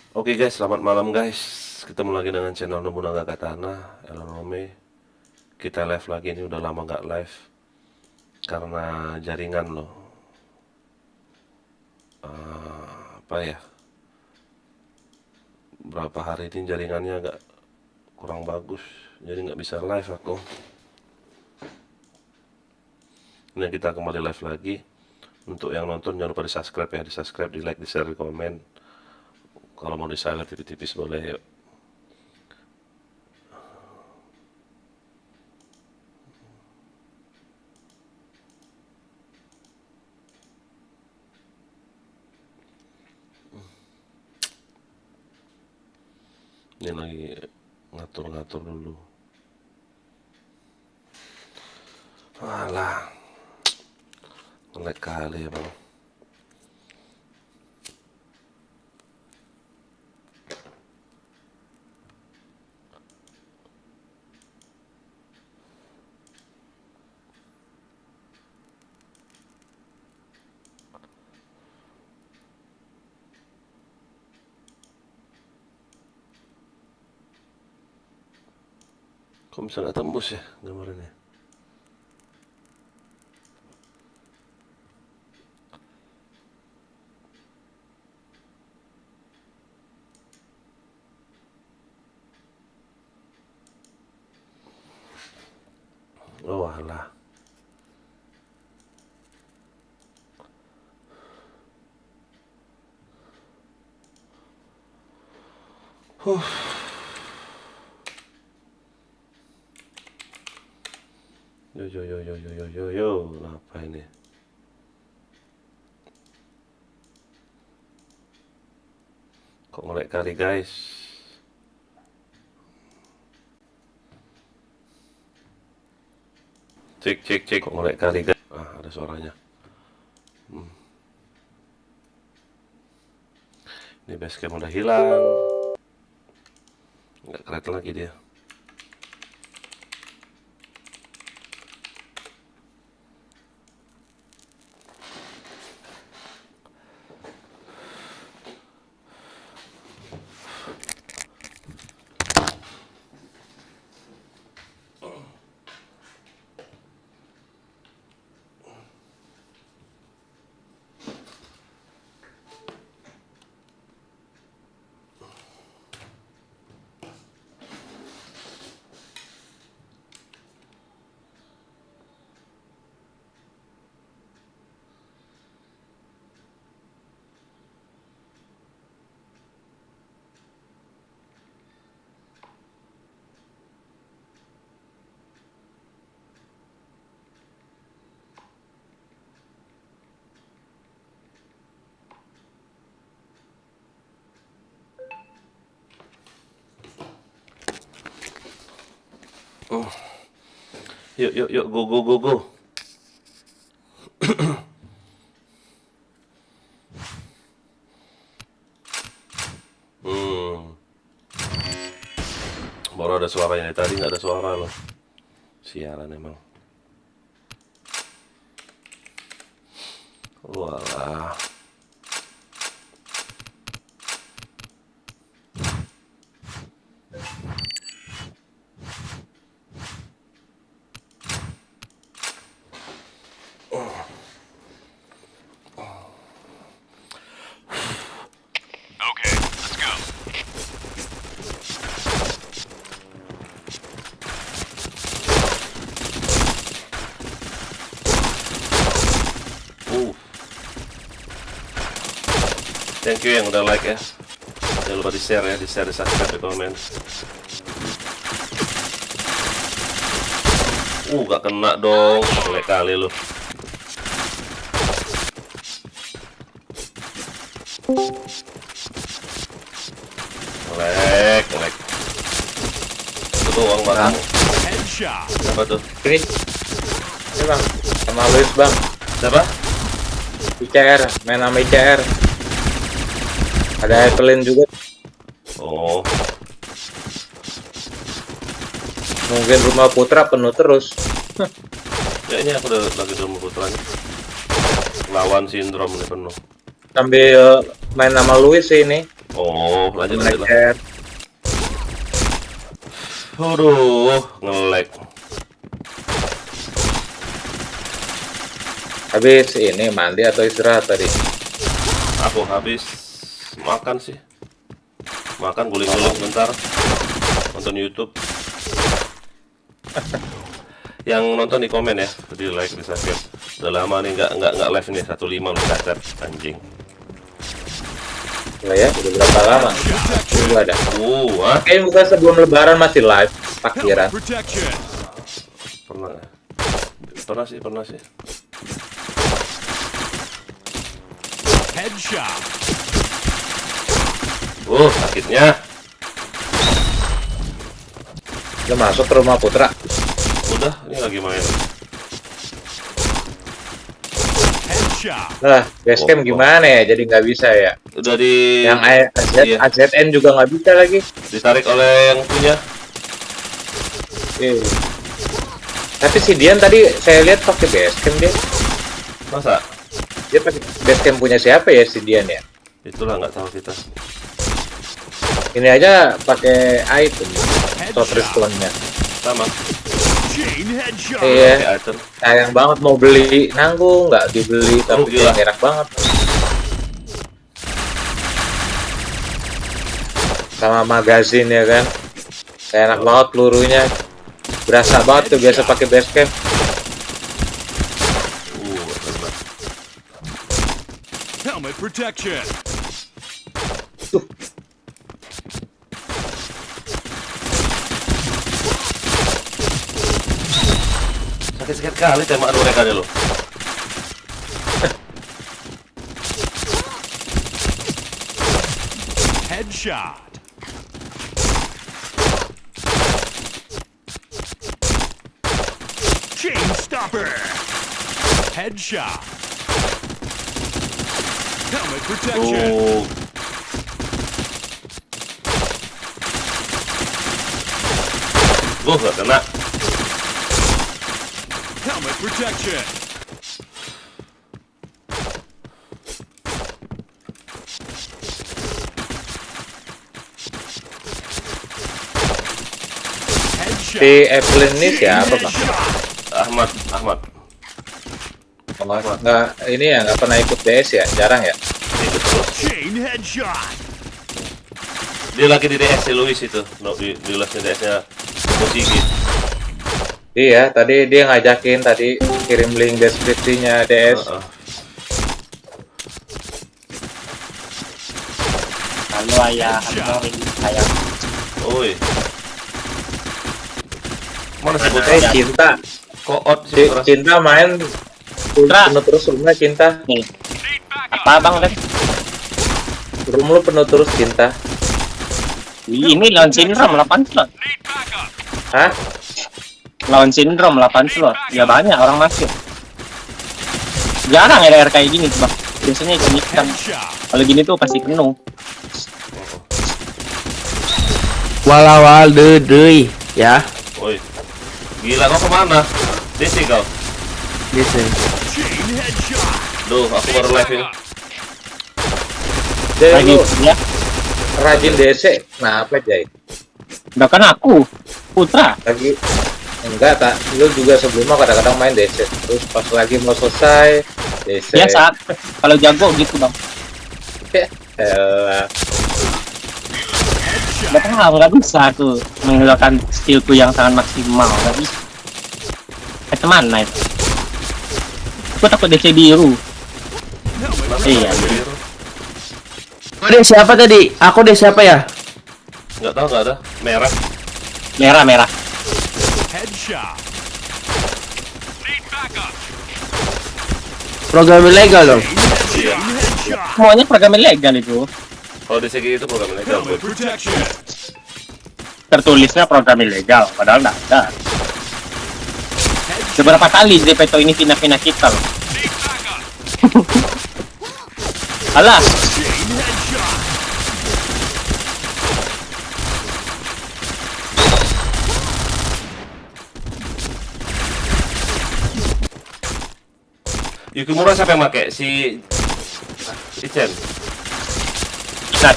Oke guys, selamat malam guys. Ketemu lagi dengan channel Nobunaga Katana, Elonome. Kita live lagi, ini udah lama nggak live karena jaringan loh. Apa ya? Berapa hari ini jaringannya agak kurang bagus, jadi nggak bisa live aku. Ini kita kembali live lagi. Untuk yang nonton jangan lupa di subscribe ya, di subscribe, di like, di share, di komen. Kalau mau di share tipis-tipis boleh yuk. Ini lagi ngatur-ngatur dulu. Alah, ngelag kali ya bang. Kok bisa nggak tembus ya gambarnya? Oh alah. Yo, apa ini? Kok ngelag kali guys? Cek, kok ngelag kali guys? Ah, ada suaranya. Ini basecamp udah hilang. Nggak kelihatan lagi dia. Yuk, go. Baru ada suaranya, tadi nggak ada suara loh. Siaran emang. Walah. Okay, let's go. Thank you yang udah like ya. Jangan lupa di share ya, di share, di subscribe, di komen. Gak kena dong, ngelag kali lu. Ngelag. Itu doang bang. Headshot. Siapa tuh? Ini bang, sama Luis bang, Siapa? ICR, main sama ICR. Ada Evelyn juga, Oh, mungkin rumah Putra penuh terus. ya ini aku udah lagi dalam putranya. Lawan sindrom nih penuh. Sambil main sama Luis sih ini. Oh, Wow, lanjut lah. Nge-share. Aduh, nge-lag. Habis ini mandi atau istirahat tadi? Aku habis makan sih. Makan guling-guling bentar. Nonton YouTube. Yang nonton di komen ya, di like, di subscribe. Udah lama nih nggak live nih, 15 lu cacat anjing. Lah ya, udah berapa lama? Tunggu ada. Ah, Kayaknya bukan sebelum lebaran masih live, takbiran. Helmet protection. pernah. Pernah sih. Headshot. Sakitnya. Lu masuk ke rumah Putra. Udah, ini lagi main. Headshot. Lah, basecamp gimana ya? Jadi nggak bisa ya. Udah di Yang iya, AZN juga nggak bisa lagi. ditarik oleh yang punya. Iya. Tapi si Dian tadi saya lihat pakai basecamp dia. Masa? Dia pakai basecamp punya siapa ya si Dian ya? Itulah nggak tahu kita. Ini aja pakai item short respawn-nya. Sama. Chain headshot. Iya, Pakai item. sayang banget mau beli, nanggung nggak dibeli, tapi gila. enak banget. Sama magazin ya kan, enak banget pelurunya, berasa banget tuh biasa pakai basecamp. Benar. Helmet protection. Sakit-sakit kali tembakan mereka deh lo. Headshot. Chain stopper. Headshot. Helmet protection. Nggak kena. Helmet protection. Headshot. Si Evelyn ini siapa bang? Ahmad. Nggak, ini ya nggak pernah ikut DS ya, jarang ya. Ikut terus. Chain headshot. Dia lagi di DS si Luis itu. No, di lesnya DS-nya Musigi. Iya, tadi dia ngajakin tadi kirim link deskripsinya DS. Halo ayah, halo ayah. Oi. Mana sih Eh, bocah? Cinta, Koot sih. Cinta main Putra. penuh terus rumah Cinta. Nih. Apa bang? Len? Rumah lu penuh terus Cinta. Ini lawan sindrom 8 slot. Hah? Lawan sindrom 8 slot. Ya banyak orang masuk. Jarang RR kayak gini tuh bang. Biasanya ikan. Headshot. Kalau gini tuh pasti penuh. Walawal deui ya. Oi. Gila kau kemana? DC kau. Listen. Chain headshot. Duh, aku baru live ini. Jadi Lagi lu ya. rajin DC. Nah, apa Jay? Udah kan aku Putra. Lagi enggak tak, lu juga sebelumnya kadang-kadang main DC. Terus pas lagi mau selesai DC. Biasa. Kalau jago gitu bang. Elah. Udah tahu nggak bisa aku mengeluarkan skillku yang sangat maksimal. Nggak bisa. Teman naik. Aku takut DC biru. Iya. Oh, deh siapa tadi? Aku deh siapa ya? Nggak tahu, nggak ada. Merah. Merah. Headshot. Need backup. Program ilegal dong. Iya. Headshot. Semuanya program ilegal itu. Kalau DC itu program legal. Helmet protection. Tertulisnya program ilegal, padahal nggak ada. Beberapa kali Zepeto ini fina-fina kita loh. Need backup. Alah, Chain headshot. Yukimura siapa yang pakai? Si Ichen.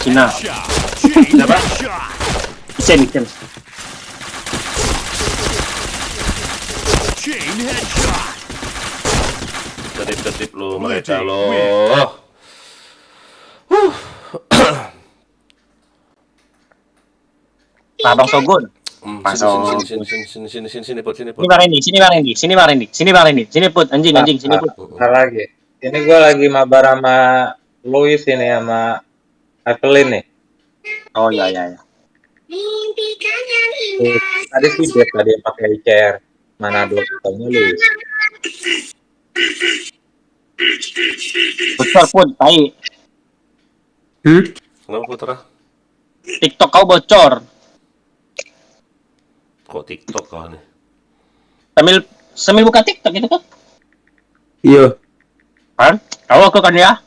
Cina. Shot. Chain headshot. Isen. Chain headshot. Kedip-kedip lo Let's mereka see, lo. win. Nah, Bang Sogun. Sini, sini, Put, sini, Put. Sini Bang Randy. Sini Put, anjing, sini Put. Bentar lagi. Ini gue lagi mabar sama Louis ini sama Evelyn nih. Oh ya. Tadi sih dia tadi yang pakai chair. Mana dua ketemu Louis. Bocor Put, tai. Kenapa Putra? TikTok kau bocor. Kok TikTok kau nih? Sambil buka TikTok itu kan? Iya. Kan? Tahu aku kan ya?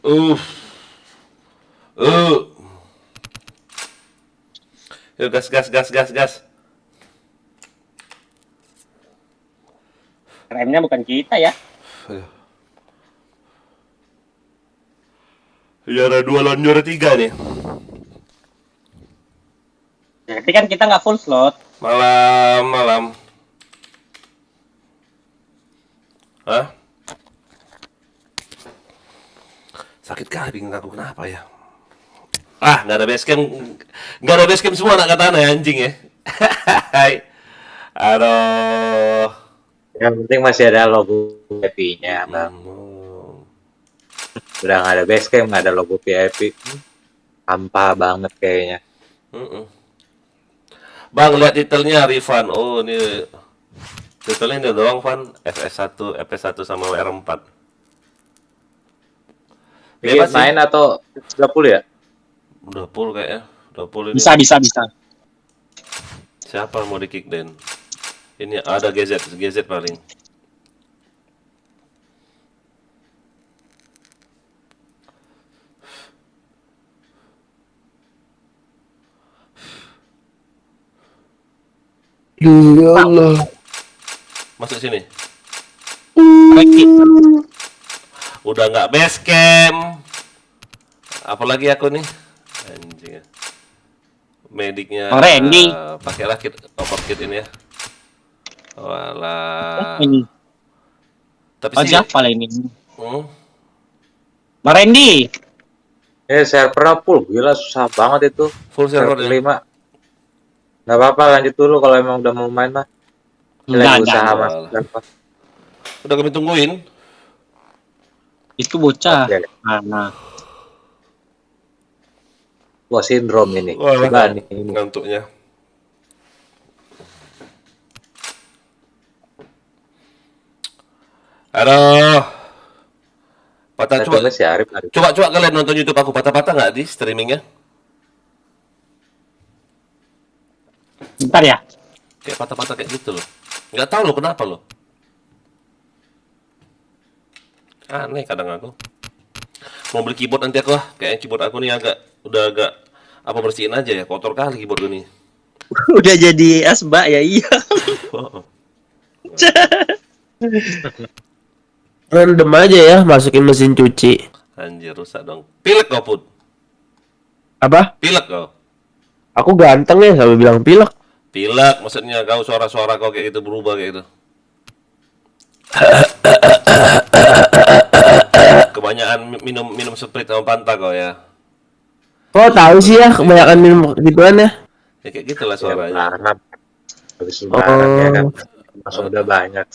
Uh. Yuk gas. Remnya bukan kita ya. Juara 2 lawan juara 3 nih. Tapi kan kita nggak full slot. Malam. Hah? Sakit kali pinggang aku, kenapa ya? Nggak ada basecamp semua anak katana ya, anjing ya. Aduh. Yang penting masih ada logo VIP-nya, Bang. Udah nggak ada basecamp, nggak ada logo VIP. Hampa banget kayaknya. Bang, lihat titelnya Rifan. Oh, ini titelnya ini doang, Van. FS1 sama WR4. Bikin main atau sudah full ya? Udah full kayaknya. Udah full ini. Bisa. Siapa mau di kick den? Ini ada GZ paling. Ya Allah. Masuk sini. Rekit. Udah nggak base camp. Apalagi aku nih. Anjing. Mediknya Bang Randy. pakailah kit kit ini ya. Walah. Ini. Tapi Oh, sih siapa lah ini? hmm, Bang Randy. Server full, gila susah banget itu. full server Server ya. 5. Nggak apa-apa, lanjut dulu kalau emang udah mau main mah. Lagi usaha ada. masuk server. Udah kami tungguin. Itu bocah. Oke. Mana? Wah, sindrom ini. Wah, Coba nih ini. ngantuknya. Aduh. Patah coba. Coba si Arif ada. Coba kalian nonton YouTube aku patah-patah nggak di streamingnya? Bentar ya. Kayak patah-patah kayak gitu loh. Nggak tahu loh kenapa loh. Aneh kadang aku. Mau beli keyboard nanti aku kayaknya keyboard aku nih udah agak apa bersihin aja ya, kotor kali keyboard gue nih. Udah jadi asbak ya, iya. Oh. Random aja ya, masukin mesin cuci. Anjir rusak dong. Pilek kau Put. Apa? Pilek kau. Aku ganteng ya, sampai bilang pilek. Pilek maksudnya kau suara-suara kau kayak gitu berubah kayak gitu. Kebanyakan minum Sprite sama Fanta kau ya. Kok tahu sih ya, kebanyakan minum gituan ya? Ya kayak gitulah suaranya. Lebaran. Habis lebaran ya kan. Masuk udah banyak.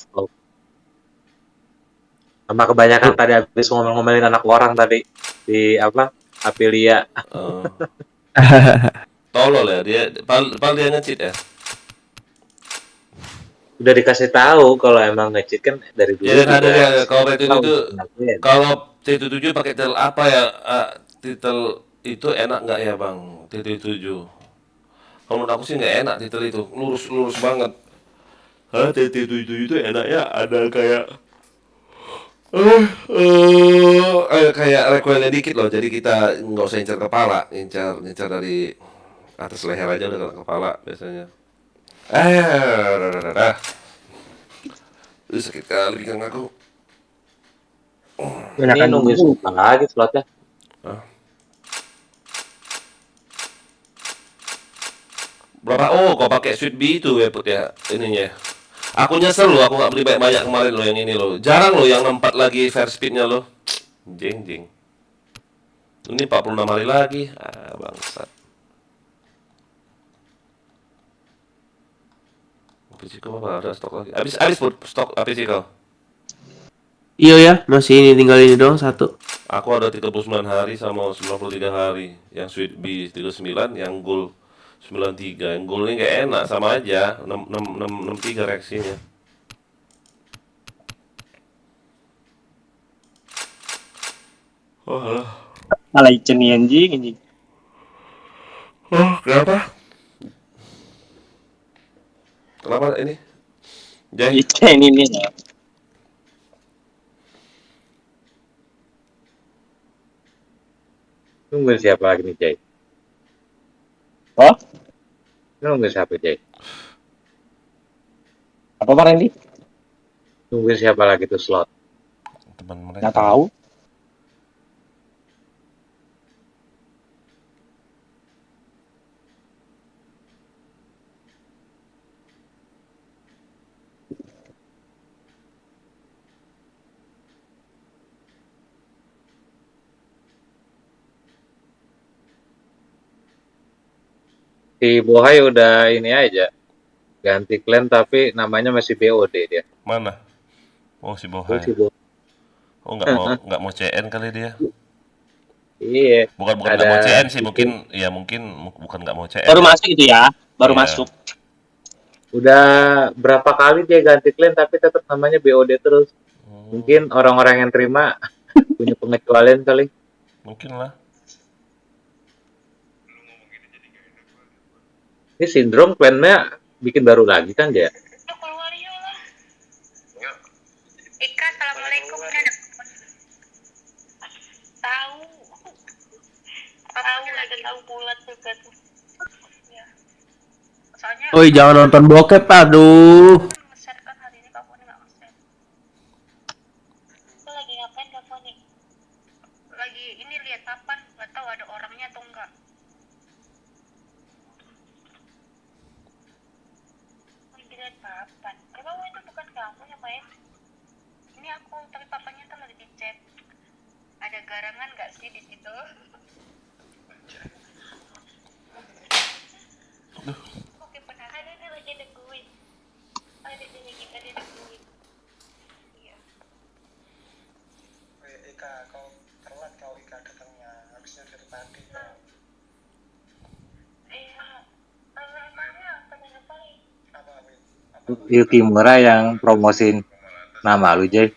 Sama kebanyakan tadi habis ngomel-ngomelin anak orang tadi di apa? Aprilia. Oh. Tolol ya dia, pal dia nge-cheat ya. Udah dikasih tahu kalau emang nge-cheat kan dari dulu. Ya ada juga. ya kalau itu Tahu. kalau T77 pakai titel apa ya? Titel itu enak nggak ya bang? T77. Kalau menurut aku sih nggak enak titel itu, lurus banget. T77 itu enaknya ada kayak kayak recoilnya dikit loh, jadi kita nggak usah incar kepala, incar dari Atas leher aja udah kena kepala biasanya. Sakit kali kan aku. Ini nungguin sebentar lagi slotnya. Berapa? Oh, kau pakai Sweet Bee itu ya, Put ya, ininya. Aku nyesel loh, aku nggak beli banyak kemarin loh yang ini loh. Jarang loh yang 4 lagi fair speednya loh. Jeng jeng. Ini 46 hari lagi. Bangsat. APC kau apa? Ada stok lagi. Habis Put stok APC kau. Iya ya, masih ini tinggal ini doang satu. Aku ada 39 hari sama 93 hari. Yang Sweet Bee 39, yang Gold 93. Yang Gold ini gak enak, sama aja. 63 reaksinya. Oh, alah. Malah Icen nih anjing. Oh, kenapa? Kenapa ini? Jai, Icen ini ya. Nungguin siapa lagi nih, Jay? Oh, Nungguin siapa, Jay? apa Pak Randy? Nungguin siapa lagi tuh slot? teman mereka. Nggak tahu. Si Bohai udah ini aja. Ganti clan tapi namanya masih BOD dia. Mana? Oh, si Itu Bohai. si Bohai. Oh, nggak mau CN kali dia. Iya. Bukan Ada- nggak mau CN sih, mungkin bukan nggak mau CN. Baru masuk gitu ya, baru Iya. masuk. Udah berapa kali dia ganti clan tapi tetap namanya BOD terus. Mungkin orang-orang yang terima punya pengecualian kali. Mungkin lah. Ini sindrom clannya bikin baru lagi kan dia? Yuk keluar yuk lah. Ika, assalamualaikum. Ini ada tahu. Tahu lagi tahu bulat juga tuh. Ya. Soalnya Oi, jangan nonton bokep, aduh. nge-share kan hari ini Kak Foni nggak nge-share. Lu lagi ngapain Kak Foni? Lagi ini lihat papan, nggak tahu ada orangnya atau enggak. Lagi lihat papan. Emang itu bukan kamu ya Pak ya? Ini aku, tapi papanya tuh lagi dicek. Ada garangan nggak sih di situ? Oke, benar. Ada nih lagi nungguin. Ada nih kita ada nungguin. Iya. Ika, kau telat kau Ika datangnya, habisnya dari tadi kau. Iya. Emangnya kenapa nih? Apa Win? Yuki Mura yang promosin nama lu, Jay.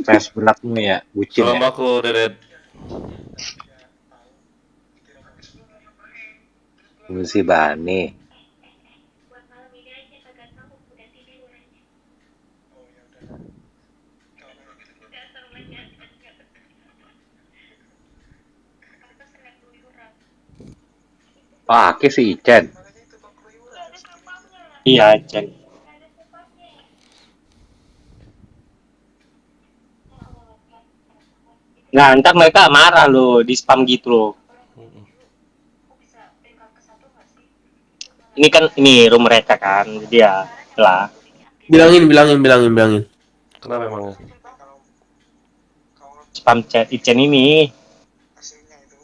Fast berat nih ya, bucin Salam ya. aku, Dedet. Si Bani. Buat malam ini aja kagak tahu udah tidur aja. Oh ya udah. Udah seru aja. Aku seneng keluyuran. Pakai si Icen. Makanya itu kau keluyuran. Udah ada siapanya. Iya, Icen. Ada siapanya. Nah, ntar mereka marah loh, di spam gitu loh. Kok bisa pegang ke satu nggak sih? Ini kan ini room mereka kan, jadi ya lah. Bilangin. Kenapa emangnya? Kalau kau Spam chat Icen ini aslinya itu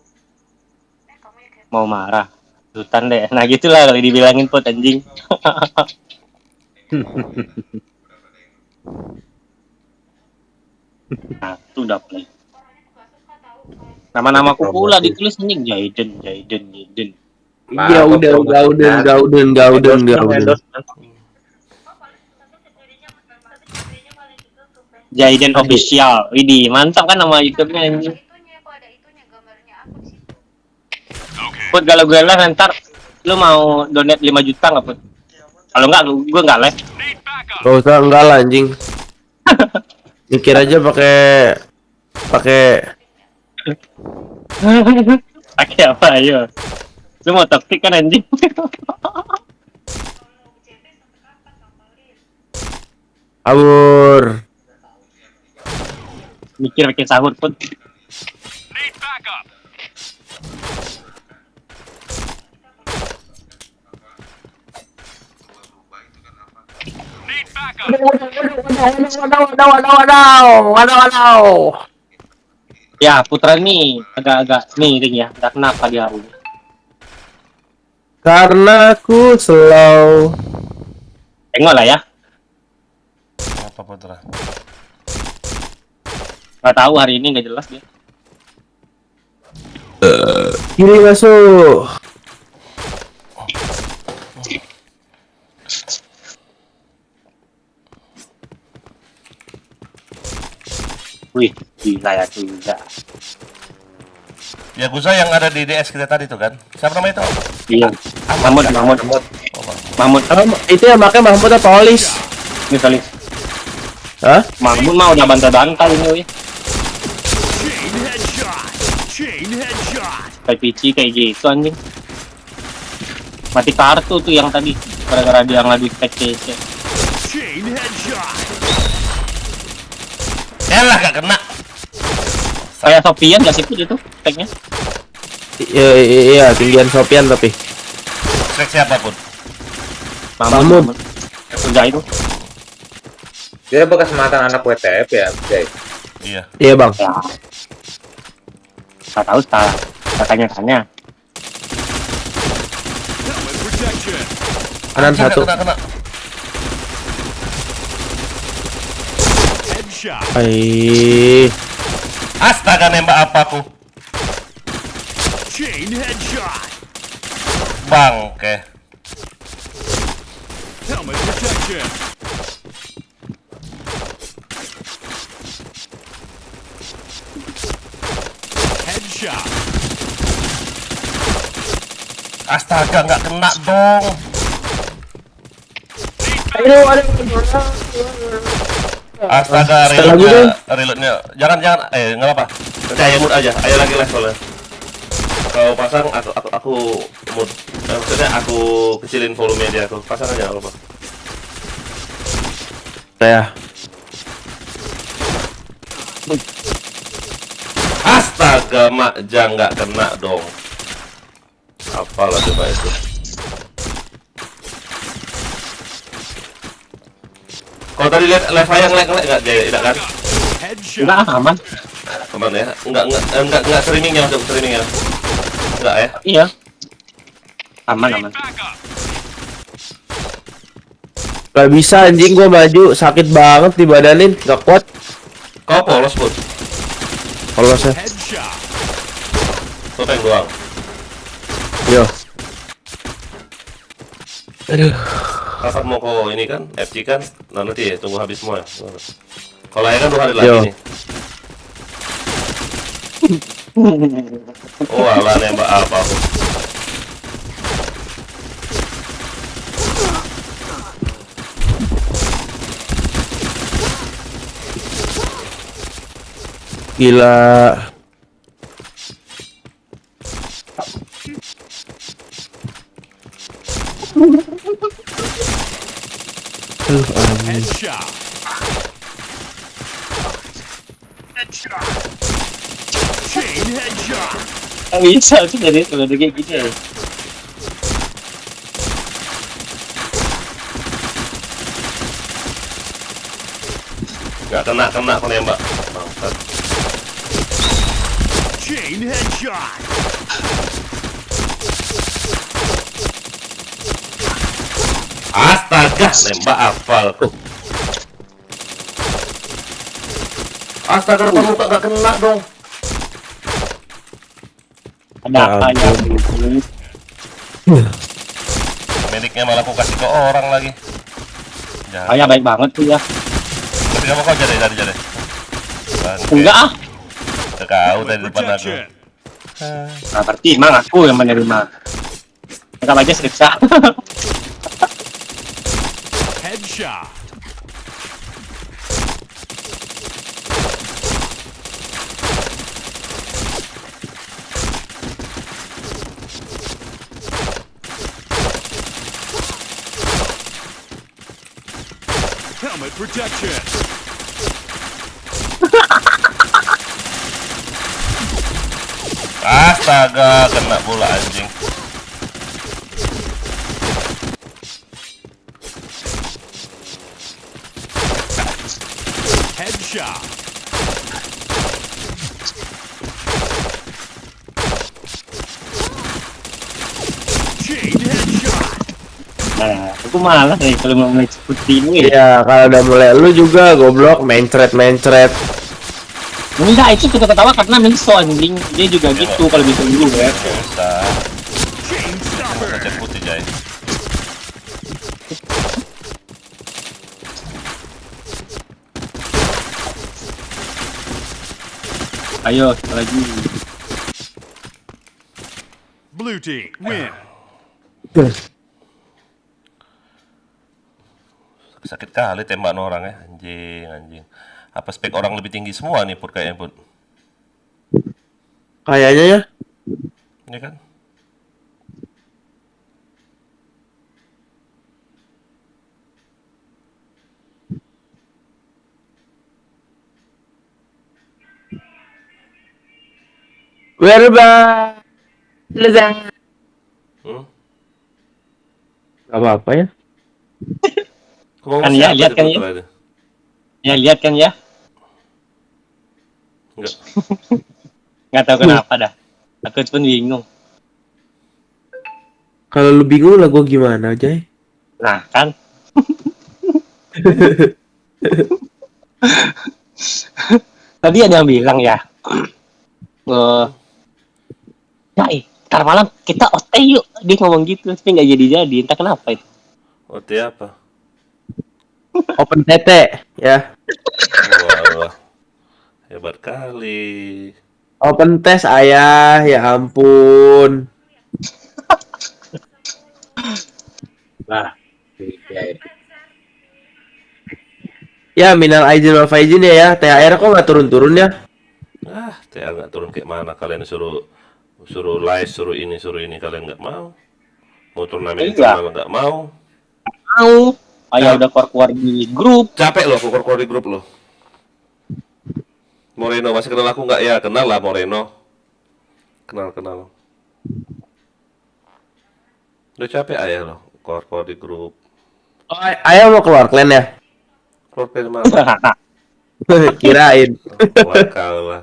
Kamu ya kayak mau marah. Sultan deh. Nah gitulah kalau dibilangin pot anjing. Nah, itu udah play. orangnya tuh nggak suka tahu kayak Nama-namaku pula ditulis anjing Jaiden. Iya, udah. Endorsement. sebenarnya paling ditutup ya. Jaiden official. Widih, mantap kan nama YouTube-nya anjing. Itunya kok ada itunya gambarnya aku di situ. Put kalau gue lah ntar lu mau donate 5 juta nggak Put? Kalau enggak gue enggak live. Gak usah, enggak lah anjing. Mikir aja pakai Pakai apa ayo? Lu mau taktik kan anjing? Kabur. Mikir pakai sahur pun. Need backup. Need backup. Ya, Putra nih agak-agak nih Ring ya. Agak kenapa dia hari ini? Karena aku slow. Tengok lah ya. Apa Putra? Gak tahu hari ini nggak jelas dia. Kiri masuk. Wih, gila ya juga. Yakuza yang ada di DS kita tadi tuh kan? Siapa namanya itu? Iya. Mahmud. Oh, Bang. Mahmud. Itu yang pakai Mahmud atau Olis? Ini kali. Hah? Mahmud mah udah bantai-bantai ini, wih. Chain headshot. Chain headshot. Kayak PC kayak gitu anjing. Mati kartu tuh yang tadi. Gara-gara dia ngadu PC. Chain headshot. Yalah gak kena. Kayak Sofian gak sih itu tagnya? Iya, tinggian Sopian tapi. Strike siapa pun? Mahmud. Udah itu. Dia bekas mantan anak WTF ya, Jay. Iya. Iya bang. Ya. Tak tahu tak. Tanya-tanya. Helmet protection. Kanan Anjing, satu. Kena. Headshot. Hai. Astaga, nembak apa aku? Chain headshot. Bangke. Helmet protection. Headshot. Astaga, nggak kena dong. Astaga, Sekali lagi dong. reloadnya. Jangan, nggak apa-apa. Nanti ayo mood aja, ayo lagi levelnya. Kalau pasang, aku mood. Maksudnya aku kecilin volume dia, aku pasang aja, nggak apa-apa. Saya. Astaga, mak jang nggak kena dong. Apalah coba itu. Kalau tadi lihat live yang nggak tidak kan? Headshot. Enggak aman. Aman ya? Enggak streamingnya masuk streamingnya. Enggak ya? Iya. Aman. Backup. Gak bisa anjing gua maju, sakit banget di badanin, gak kuat. Kau polos pun. Kalau saya. Headshot. Topeng doang. Yo. Aduh. Kapan mau kau ini kan? FC kan? Nah nanti ya, tunggu habis semua ya. Kalau ya kan 2 hari lagi Yo. nih. Oh alah nembak apa aku. Gila. Anjing. Headshot. Headshot. Chain headshot. Nggak bisa sih jadi udah kayak gini ya. Nggak kena aku nembak. Bangsat. Chain headshot. Astaga, nembak apal tuh. Astaga, depan muka nggak kena dong. Ada apa ya? Mediknya malah aku kasih ke orang lagi. Oh ya baik banget tuh ya. Tapi kamu kau jadi. Enggak ah. Kau dari Helmet depan aku. protection. Nah, berarti emang aku yang menerima. Kita aja seriksa. Headshot. Good protection. Astaga, kena bola anjing. Headshot. Chain headshot. Nah, aku malas nih kalau mau mulai seperti ini. Iya, kalau udah mulai lu juga goblok mencret. Enggak, itu kita ketawa karena Minso anjing. Dia juga gitu kalau bisa dulu ya. Bisa. Chain stopper. Ngecek putih, Jay. Ayo, lagi. Blue team win. Sakit kali tembak orang ya, anjing. Apa spek orang lebih tinggi semua nih Put kayaknya Put. Kayaknya ya. Ini kan? Werba. Lezang. Hmm? Gak apa-apa ya. Ngomong Kan ya, siapa lihat itu kan Put ya. terakhir? Ya lihat kan ya. Enggak. Nggak tahu kenapa dah. Aku pun bingung. Kalau lu bingung lah gua gimana, Jay? Nah, kan. Tadi ada yang bilang ya. Ntar malam kita OT yuk. Dia ngomong gitu, tapi nggak jadi-jadi. Entah kenapa itu. OT apa? Open tete ya. Wah, hebat kali. Open test ayah, ya ampun. Lah, iya. Ya minal aizin wal faizin ya. THR kok nggak turun-turun ya? TR nggak turun kayak mana kalian suruh live, suruh ini kalian nggak mau. Mau turnamen Iya. internal nggak mau. Mau. Ayah Ya. udah keluar di grup. Capek loh keluar di grup loh. Moreno masih kenal aku nggak ya? Kenal lah Moreno. Kenal. Udah capek ayah loh keluar di grup. Oh, ayah mau keluar klan ya? Keluar dari mana? Kirain. Keluar kau lah.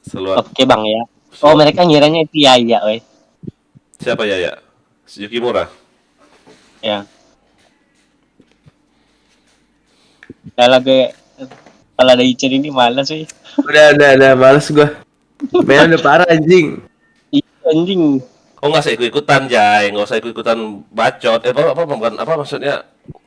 Seluar. Oke bang ya. Oh mereka ngiranya itu ya weh. Siapa ya? Yukimura. Ya. Kalau ada Ichen ini malas sih. Udah males gua. Mainan udah parah anjing. Iya anjing. Oh nggak usah ikut-ikutan Jay, nggak usah ikut-ikutan bacot. Apa maksudnya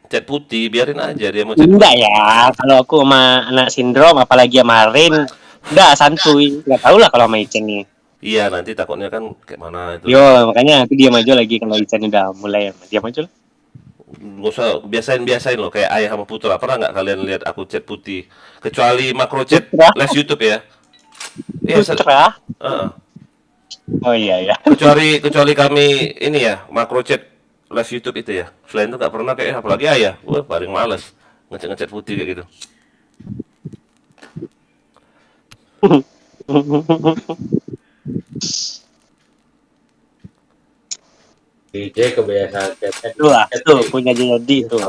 cat putih, biarin aja dia mau cat putih. Enggak ya. Kalau aku sama anak sindrom apalagi sama Rin, udah santuy. Nggak tahu lah kalau sama Ichen nih. Iya nanti takutnya kan kayak mana itu. Yo makanya aku diam aja lagi kalau Ichen udah mulai diam aja lah. Nggak usah biasain loh kayak ayah sama putra. Pernah nggak kalian lihat aku cat putih? Kecuali makro chat Putra? live YouTube ya. Iya, Putra. Heeh. Oh iya. Kecuali kami ini ya makro chat live YouTube itu ya. Selain itu nggak pernah kayak apalagi ayah. Wah paling males ngechat putih kayak gitu. DJ kebiasaan chatnya. Tuh punya jadi tuh.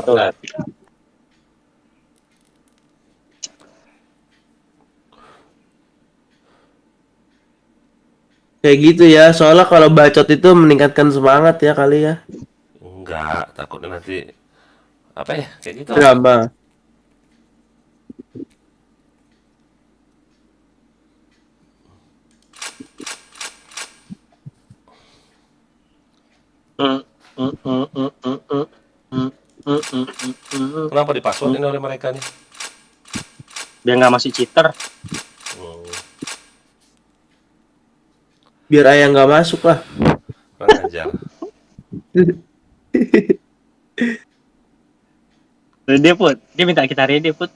Kayak gitu ya. Soalnya kalau bacot itu meningkatkan semangat ya kali ya. Enggak, takutnya nanti apa ya kayak gitu. Drama. Kenapa di-password ini oleh mereka nih? Biar nggak masih cheater. Hmm, Biar ayah nggak masuk lah. kurang ajar. Dia minta kita ready put.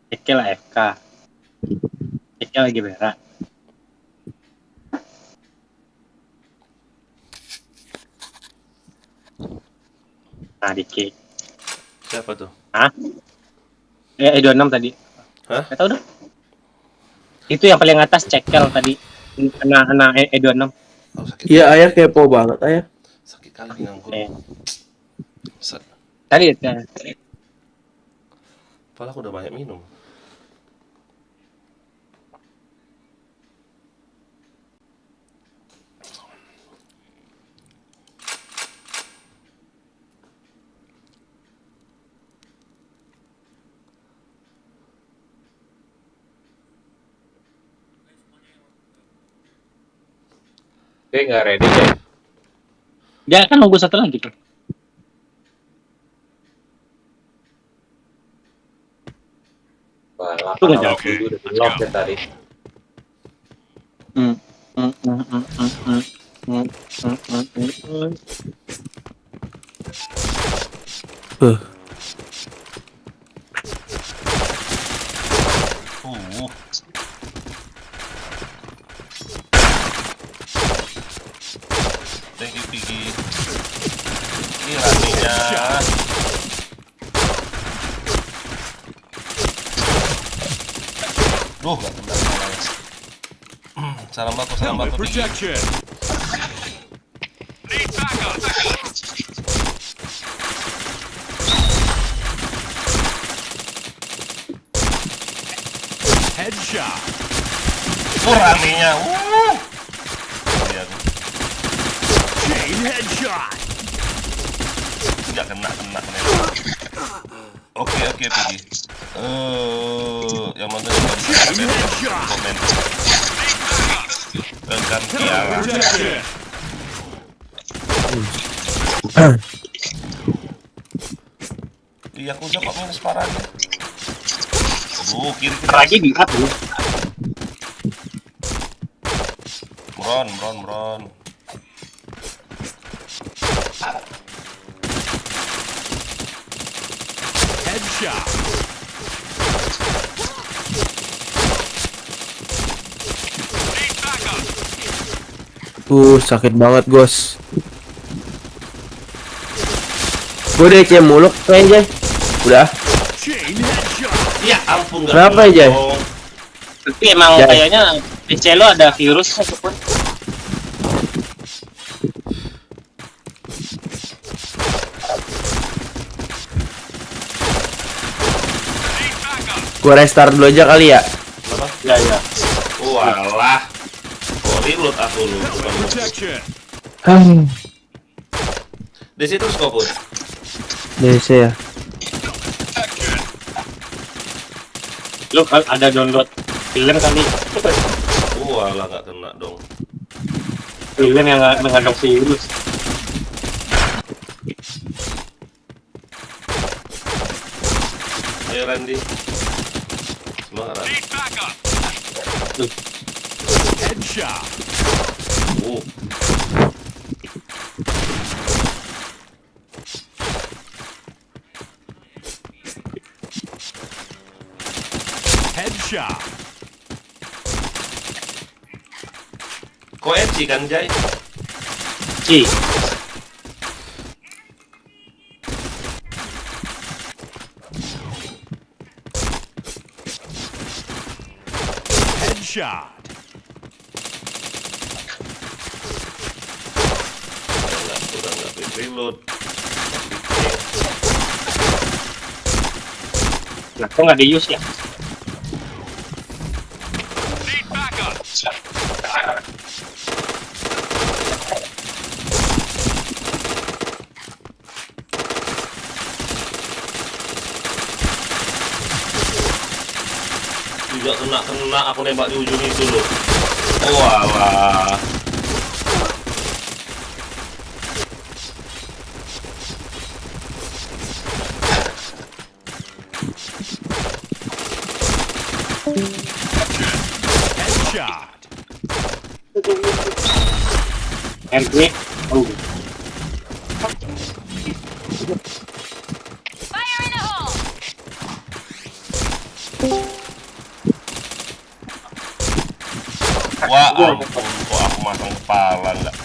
Eke lah FK. Eke lagi berak. Nah, dikit. Siapa tuh? Hah? E26 tadi. Hah? Nggak tahu dah. Itu yang paling atas cekel tadi. Anak E26. Oh, sakit. Iya ayah kepo banget ayah. Sakit kali pinggangku. Eh. Set. Tadi Padahal aku udah banyak minum. Oke, nggak ready deh. dia kan nunggu satu lagi tuh. Wah, Tunggu, 887 udah di-lock ya tadi. Thank you Piggy. Ini raminya. Duh, gak kena malah. Salam bako Helmet Piggy. protection. Need backup. Headshot. Raminya. Iya, Chain headshot. nggak kena nih. Oke Piggy. Yang mana Chain headshot. komen dengan Helmet Tiara. protection. Iya, aku udah kok minus parahnya. Aduh, kiri Lagi di up lu. Bron. Headshot. Need backup. Sakit banget gos. Gue DC muluk kayaknya. Udah. Chain headshot. Ya ampun, nggak Kenapa, boleh Jay? dong. Tapi emang Ya. kayaknya PC lo ada virus ataupun Gue restart dulu aja kali ya. Kenapa? ya. Walah. Kok reload aku lu. Helmet protection. Di situ skopun. DC ya. Lo ada download film kali. Walah, nggak kena dong. Film yang mengandung virus. Ayo Randy. Semangat Randy. Need backup. Headshot. Headshot. Kok edgy kan Jay? Ci. Headshot. Udah nggak quick reload. Nah, kok nggak di-use ya? Need backup. Juga kena aku nembak di ujung itu loh. Walah. Headshot. RP. Oh. Fire in the hole! Wah ampun, kok aku masang kepala nggak?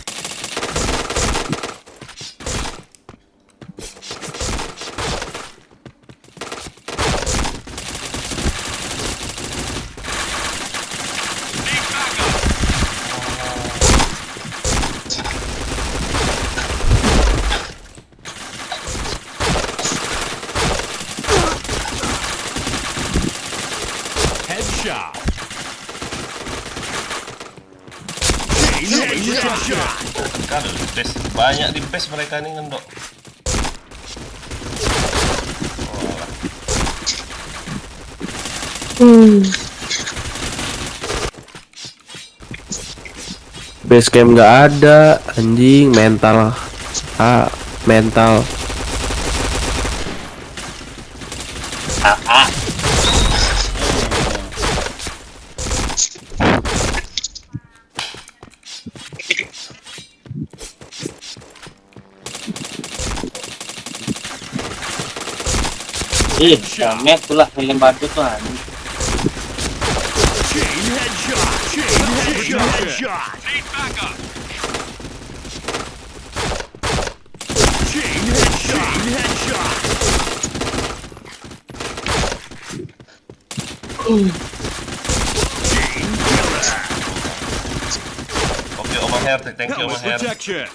Headshot. Chain headshot. Kalau di base banyak di base mereka ini ngendok. Base camp nggak ada, anjing mental. Mental. Jamet pula helm badut tuh anjing. Chain headshot. Chain headshot. Need backup. Chain headshot. Chain headshot. Chain killer. Oke, Omaher, thank you Helmet Omaher. protection.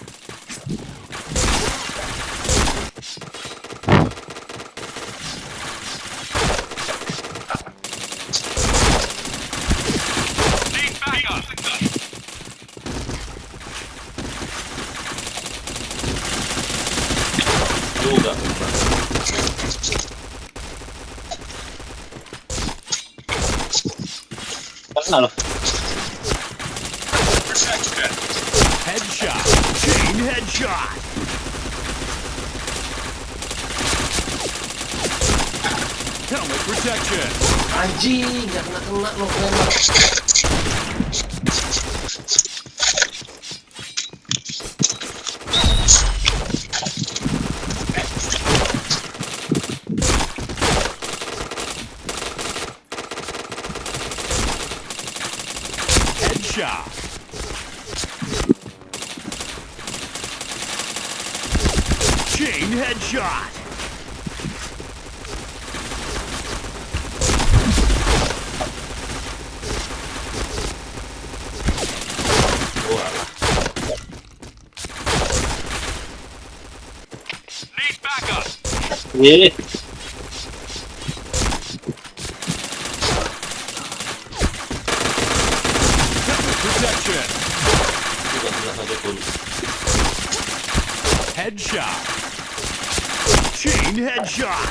Need backup. Juga. Mana loh? Headshot. Chain headshot. Helmet protection. Anjing, nggak kena lo nembak. Headshot. Chain headshot. Need backup. Ih, Helmet protection. Juga kena saja pun. Headshot. Chain headshot.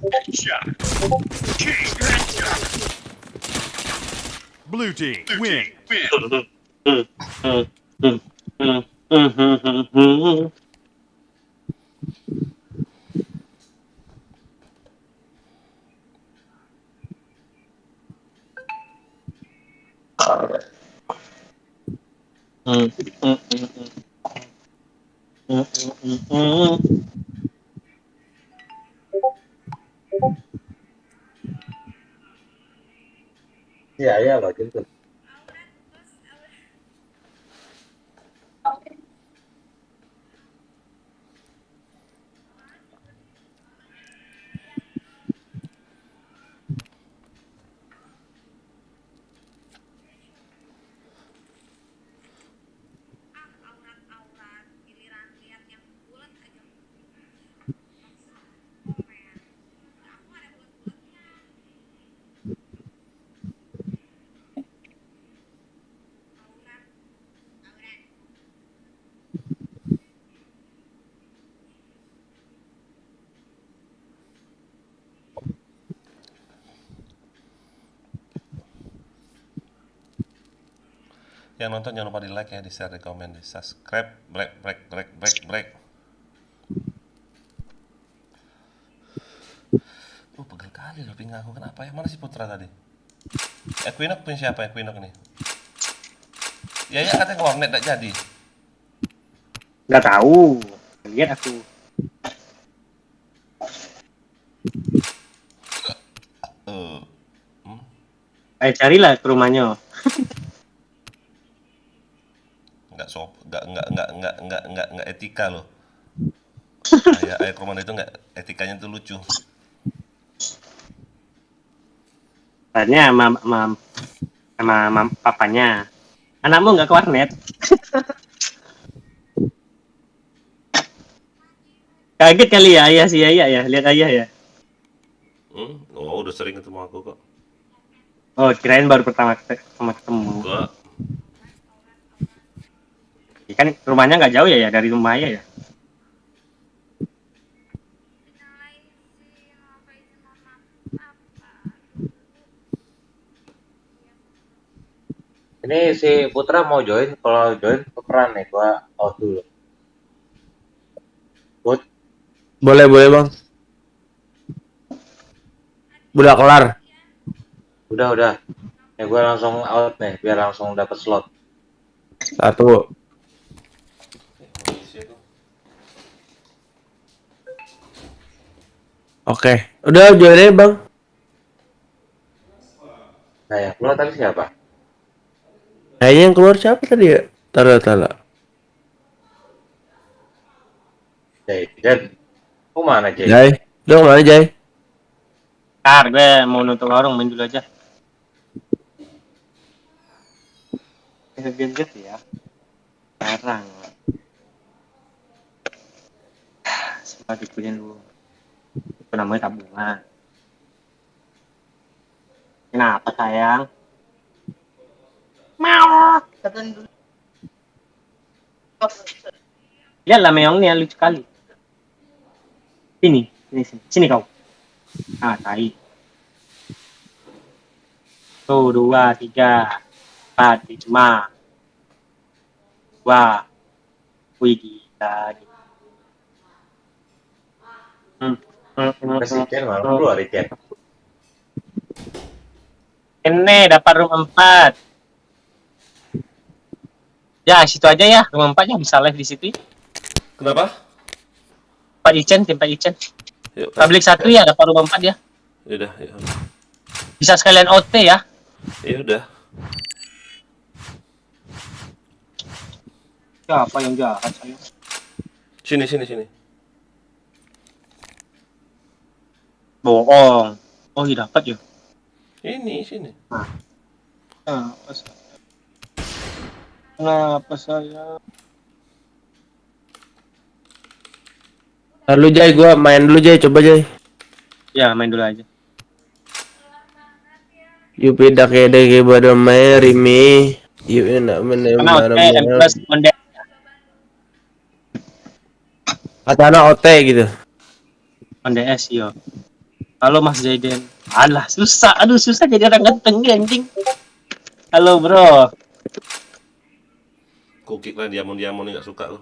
Headshot. Chain headshot. Blue team win. Iya, iya loh gitu. Yang nonton jangan lupa di like ya, di share, di komen, di subscribe. Break. Pegel kali loh pinggang aku, kenapa ya? Mana si Putra tadi? Equinox punya siapa Equinox nih? Ya katanya warnet tak jadi. nggak tahu. Lihat aku. Ayo carilah ke rumahnya. Nggak etika loh. Ayah Roman itu nggak, etikanya tuh lucu. Tanya sama papanya. Anakmu nggak ke warnet? Kaget kali ya ayah si ayah ya, lihat ayah ya. Oh, udah sering ketemu aku kok. Oh, kirain baru pertama ketemu. Enggak. Kan rumahnya nggak jauh ya dari rumah ayah ya. Ini si Putra mau join, kalau join tukeran nih, gua out dulu. Put, Boleh, boleh, Bang. Udah kelar. udah. Ya gua langsung out nih, biar langsung dapat slot. 1. Oke. Udah join aja, Bang. Nah, yang keluar tadi siapa? Kayaknya yang keluar siapa tadi ya? Taruh. Jad. Kok mana, Jay? Jai. Udah kemana, Jai? Ntar gue mau nutup warung main dulu aja. Gadget ya. Sekarang. Semua dipunya dulu. Itu namanya tabungan. Kenapa sayang? Mau. Lihatlah meongnya lucu sekali. Sini kau. Ah, tai. 1, 2, 3, 4, 5. Wah, wih gila. Presiden malah keluar, Jad. Ini dapat room 4. Ya, situ aja ya. Room 4 nya bisa live di situ. Kenapa? Tempat Icen. Yuk, Public 1 ya, dapat room 4 ya. Yaudah, ya. Bisa sekalian OT ya. Ya udah. Siapa yang jahat saya? Sini. Bohong. Oh, iya dapat ya. Sini. Kenapa saya? Lalu Jai, gua main dulu Jai, coba Jai. Ya, main dulu aja. You pindah ke dege pada marry me. You enak Karena mana OT plus onde. kata anak OT gitu. ONDS yo. Halo Mas Zaiden. Alah, susah. Aduh, susah jadi orang ganteng anjing. Halo, Bro. Kukik lah diamond nggak suka lu.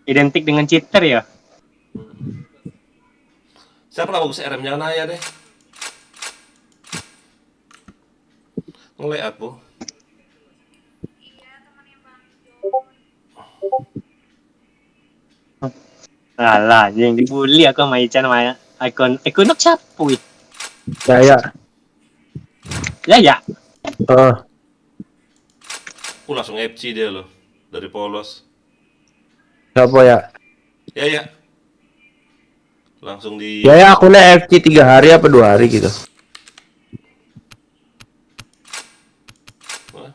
Identik dengan cheater ya. Siapa lah bagus RM-nya Naya deh. Ngelek aku. Alah, yang dibully aku sama Ican sama Ekunok siapa wih? Saya. Ya. Aku langsung FC dia loh. Dari polos. Siapa ya? Ya. Langsung di... Ya akunnya FC 3 hari apa 2 hari gitu. Wah.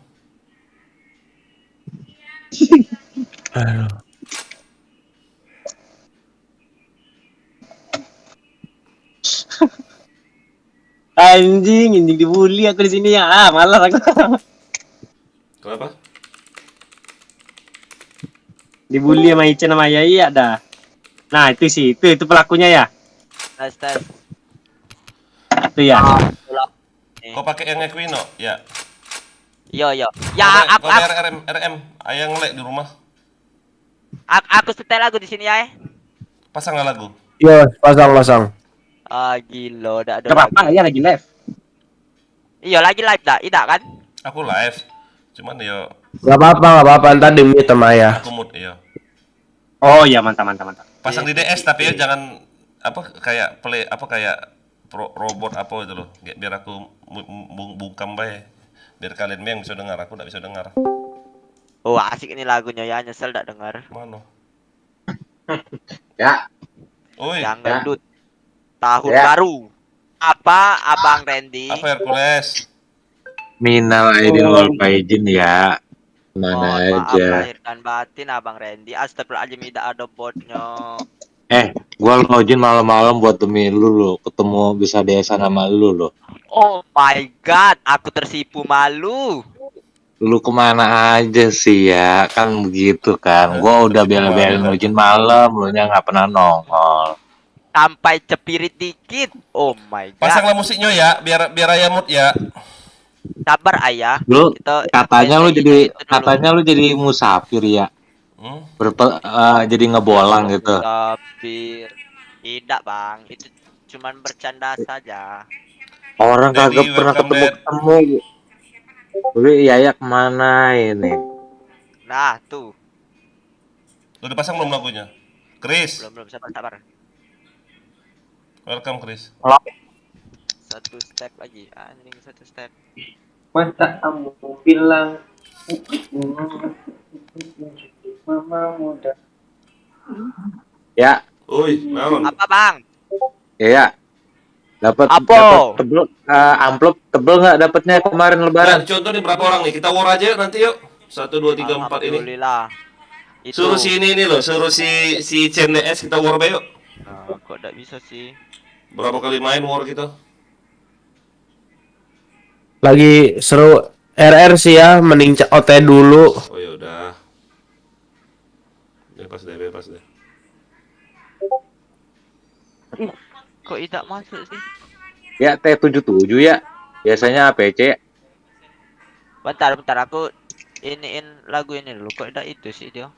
Aduh. Anjing dibully aku di sini ya. Malas aku. Kenapa? Dibully sama Ican sama Yai ada. Nah, itu sih. Itu pelakunya ya. Tes. Itu ya. Kau pakai yang Equino? Ya. Yo. Ya, Kau RM. Ayah ngelek di rumah. aku setel lagu di sini ya. Pasang lah lagu. Iya, pasang. Ah, gila, dak ada. Gak apa-apa, ya lagi live. Iya, lagi live dak, tidak kan? Aku live. Cuman yo Gak apa-apa, ntar di mute sama ayah. aku mood iya. Oh iya, mantap. Pasang di DS tapi ya jangan kayak robot apa itu loh. Biar aku bungkam bae. Biar kalian yang bisa dengar, aku enggak bisa dengar. Oh, asik ini lagunya ya, nyesel dak dengar. Mana? Ya, Oi, Ya. Yang gendut. Tahun Ya. baru. Apa Abang Randy? apa Hercules? minal aidin wal faizin ya. Mana Mohon maaf aja. lahir dan batin Abang Randy. Astagfirullahaladzim, tidak ada botnya. Gua login malam-malam buat demi lu ketemu bisa desa nama lu lo. Oh my god, aku tersipu malu. Lu kemana aja sih ya? Kan begitu kan. Gua udah Tersipu bela-belain malu, login malam, lu nya nggak pernah nongol. Sampai cepirit dikit. Oh my Pasanglah god. musiknya ya, biar biar ayah mood ya. Sabar ayah. Lu Kita katanya lu selesai jadi itu dulu. katanya lu jadi musafir ya. Hmm? Jadi ngebolang gitu. Tapi tidak bang, itu cuman bercanda saja. Orang Daddy, kagak pernah welcome, Dad. ketemu. Lu Yaya kemana ini? Nah tuh, Udah dipasang belum lagunya? Chris, belum sabar. welcome Chris. Satu step lagi, anjing satu step. Masa kamu bilang mama muda. Ya, Oi, naon? Apa bang? ya. Dapat Apa? tebel amplop tebel nggak dapatnya kemarin Nah, lebaran? contoh nih berapa orang nih? Kita war aja nanti yuk. 1, 2, 3, 4 ini. Alhamdulillah. Itu. Suruh si ini nih loh, suruh si CNDS kita war yuk. Kok tidak bisa sih? Berapa kali main war kita? Lagi seru RR sih ya, mending OT dulu. Oh ya udah. Bebas deh. Kok tidak masuk sih? Ya T77 ya. Biasanya APC. Bentar, aku iniin lagu ini dulu. Kok tidak itu sih dia?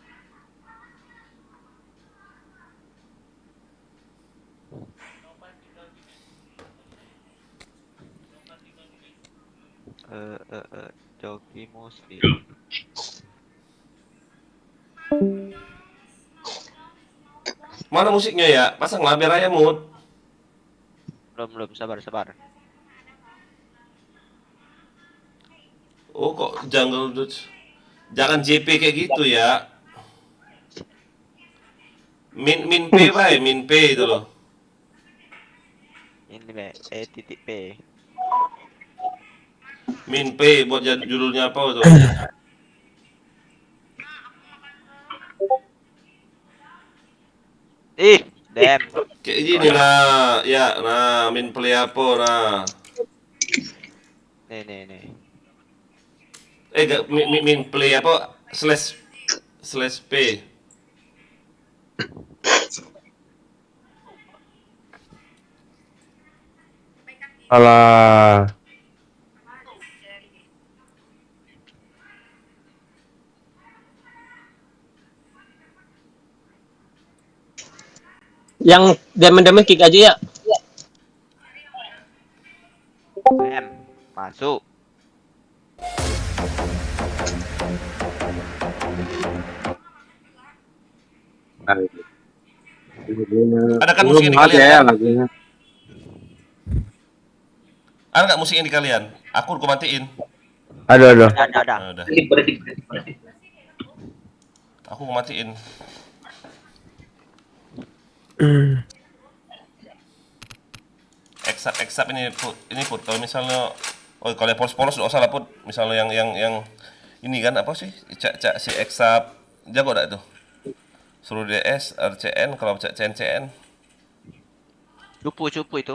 Joki musik. Mana musiknya ya? Pasanglah biar ayah mood. Belum, sabar. Oh kok Jungle Dudes. Jangan JP kayak gitu ya. Min P bay, Min P itu loh. Ini be, titik P. Min P buat judulnya apa tuh? Ih, damn. Kayak gini nah, ya, nah Min Play apa nah. Nih. Min Play apa slash P. Alah. Yang damage kick aja ya. Damn. Masuk. Ada kan musik ini kalian? ya Kan? lagunya. Ada nggak musik ini kalian? Aku matiin. Aduh. Ada. Nah, udah. Aku matiin. Eksap ini put kalau misalnya kalau polos nggak usah lah put, misalnya yang ini kan apa sih cak si eksap jago dak tuh, suruh DS RCN kalau cak CN Cupu itu.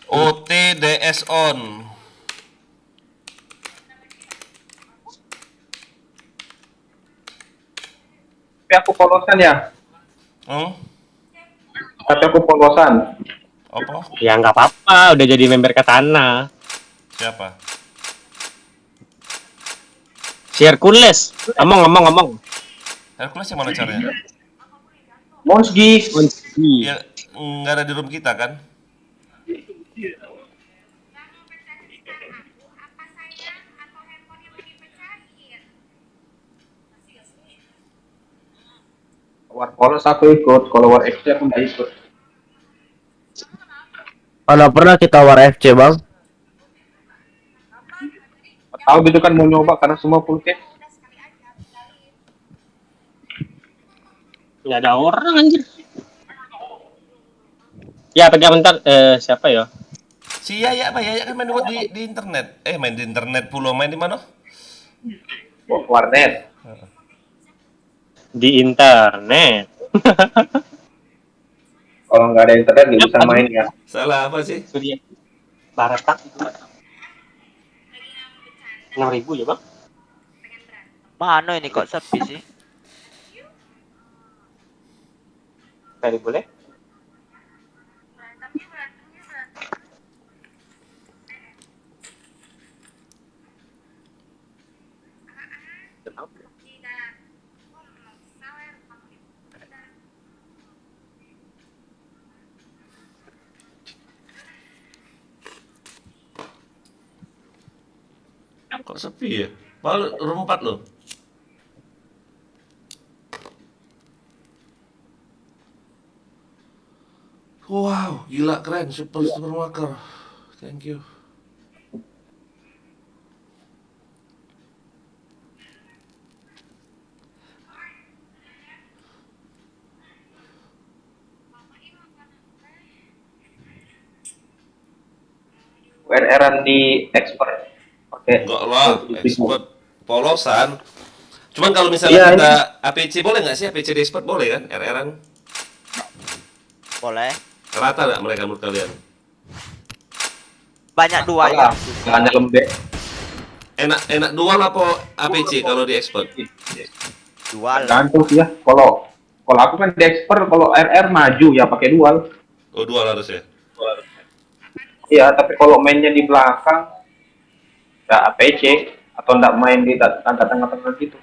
OTDS on. Tapi aku polosan ya. Tapi aku polosan. Apa? Ya nggak apa-apa, udah jadi member Katana. Siapa? Si Hercules. Ngomong. Hercules yang mana caranya? Monsgi. Ya nggak ada di room kita kan? War polos aku ikut, kalau war XP aku nggak ikut. Mana pernah kita war FC bang? Tahu gitu kan, mau nyoba karena semua full case. Nggak ada orang anjir. Ya, pegang bentar. Siapa ya? Si Yaya apa Yaya kan main di internet. Main di internet pula main di mana? Warnet. Di internet. Kalau nggak ada internet nggak bisa main ya. Salah apa sih? Surya. Baratak itu. 6.000 ya, Bang? Mana ini kok sepi sih? Tadi boleh? Kok sepi ya? Malu room 4 loh. Wow, gila keren, supermarker. Thank you. WR-an di expert. Oke. Enggak lah, expert polosan. Cuman kalau Iya, misalnya kita APC boleh nggak sih? APC di expert boleh kan? RR-an Boleh. rata nggak mereka menurut kalian? Banyak dua ya. Hanya lembek. Enak dual apa APC kalau di expert? Dual. Gantung sih ya. Kalau aku kan di expert, kalau RR maju ya pakai dual. Oh dual harus ya. Iya, tapi kalau mainnya di belakang ya APC atau nggak main di tengah tengah gitu.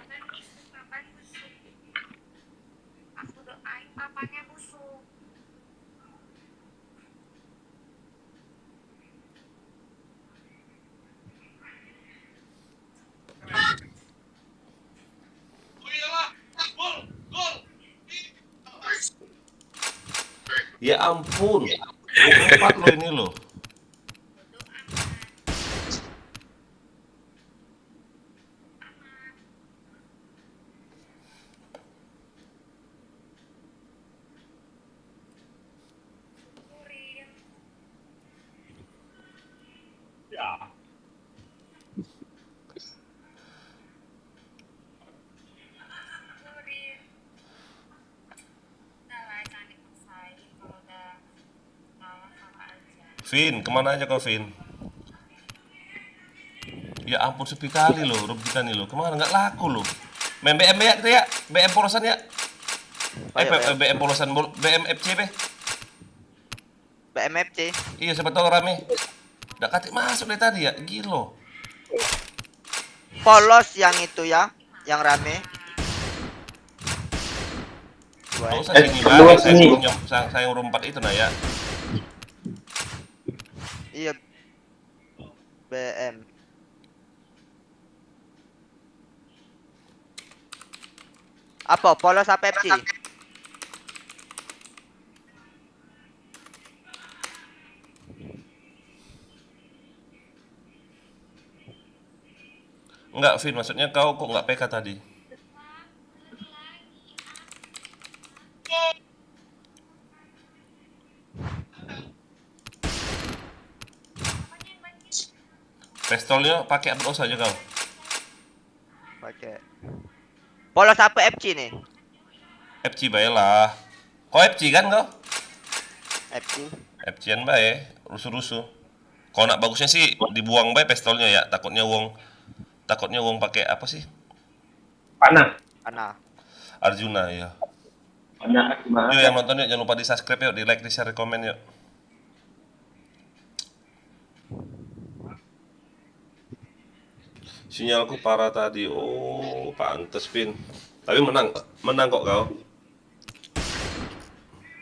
Aku doain papanya busuk. Ya ampun, 4 loh ini loh. Vin, kemana aja kau Vin? Ya ampun sepi kali loh room kita nih loh. Kemana nggak laku loh. Main BM ya kita ya, BM polosan ya. BM polosan, BM FCB. BMFC. Iya siapa tahu rame. Udah katik masuk dari tadi ya, gila. Polos yang itu ya, yang rame. Nggak usah sini bang, saya room 4 itu nah ya. Iya. BM. Apa? Polos apa FC? Enggak, Vin, maksudnya kau kok nggak PK tadi? Pistolnya pakai upload saja kau. Pakai. Polos apa FC nih? FC baiklah. Kau FC kan kau? FC. FC-an baik, rusuh-rusuh. Kalau nak bagusnya sih dibuang baik pistolnya ya, takutnya wong pakai apa sih? Panah. Ana. Arjuna ya. Panah gimana? Yuk yang nonton yuk, jangan lupa di subscribe yuk, di like, di share, di komen yuk. Sinyalku parah tadi. Oh, pantes Pin. Tapi menang kok kau.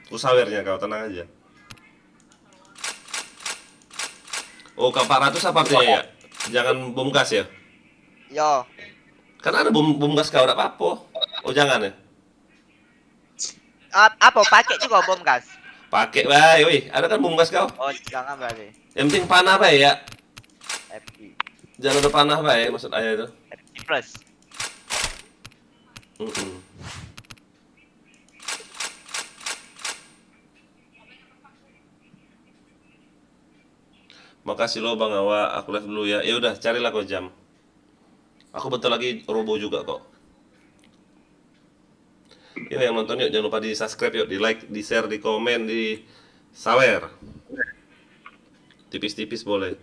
Usawernya kau, tenang aja. Oh, kau 400 apa artinya ya? Jangan bom gas ya? Yo. Kan ada bom gas kau, enggak apa-apa. Oh, jangan ya? Apa pakai juga bom gas? Pakai bae, woi. Ada kan bom gas kau? Oh, jangan berarti. Yang penting panah bae ya. FC. Jangan ada panah bae maksud ayah itu. FC plus. Makasih lo Bang Awa, aku lihat dulu ya. Ya udah, carilah kau jam. Aku bentar lagi robo juga kok. Yuk yang nonton yuk, jangan lupa di subscribe yuk, di like, di share, di komen, di sawer. Tipis-tipis boleh.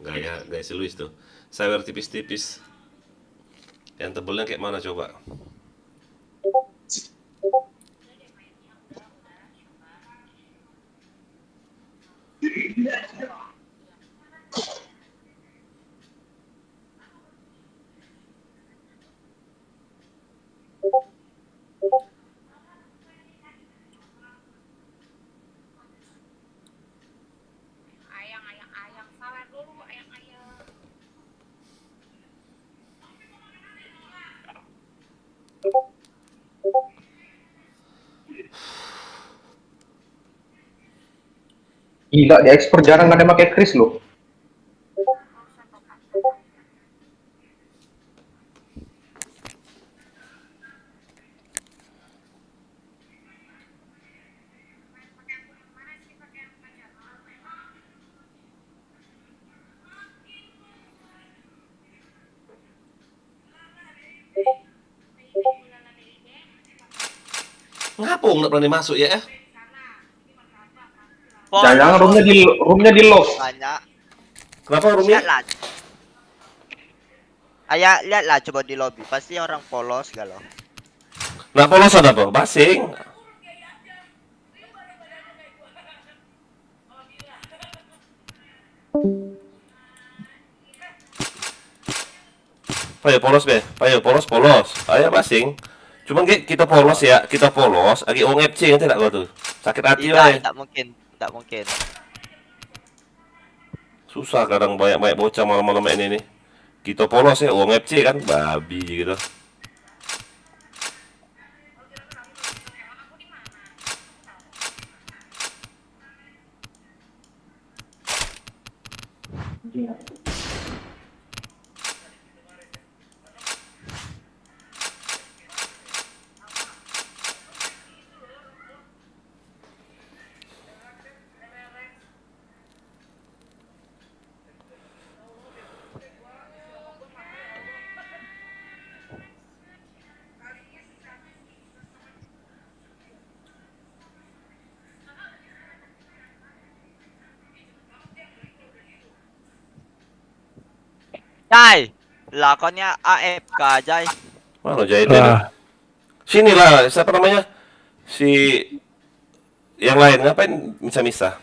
Enggak ya, guys, Luis tuh. Sawer tipis-tipis. Yang tebelnya kayak mana coba? Ayang, sawer dulu, ayang. Gila, di ekspor jarang ada pakai kris loh. Ngapa nggak berani masuk ya? Jangan roomnya di lock. Banyak. Kenapa roomnya? Lihatlah. Ayah, lihatlah coba di lobby. Pasti orang polos galau. Nah polos ada apa? Basing. Ayo polos be, ayo polos. Ayo basing. Cuman kita polos ya, kita polos. Lagi ong FC nanti tak kau tuh. Sakit hati lah. Tak mungkin. Susah kadang banyak bocah malam-malam ini nih. Kita polos ya, ong FC kan babi gitu. Jai, lakonnya AFK Jai. Mana Jahidin? Sini lah, siapa namanya? Si yang lain ngapain misah-misah?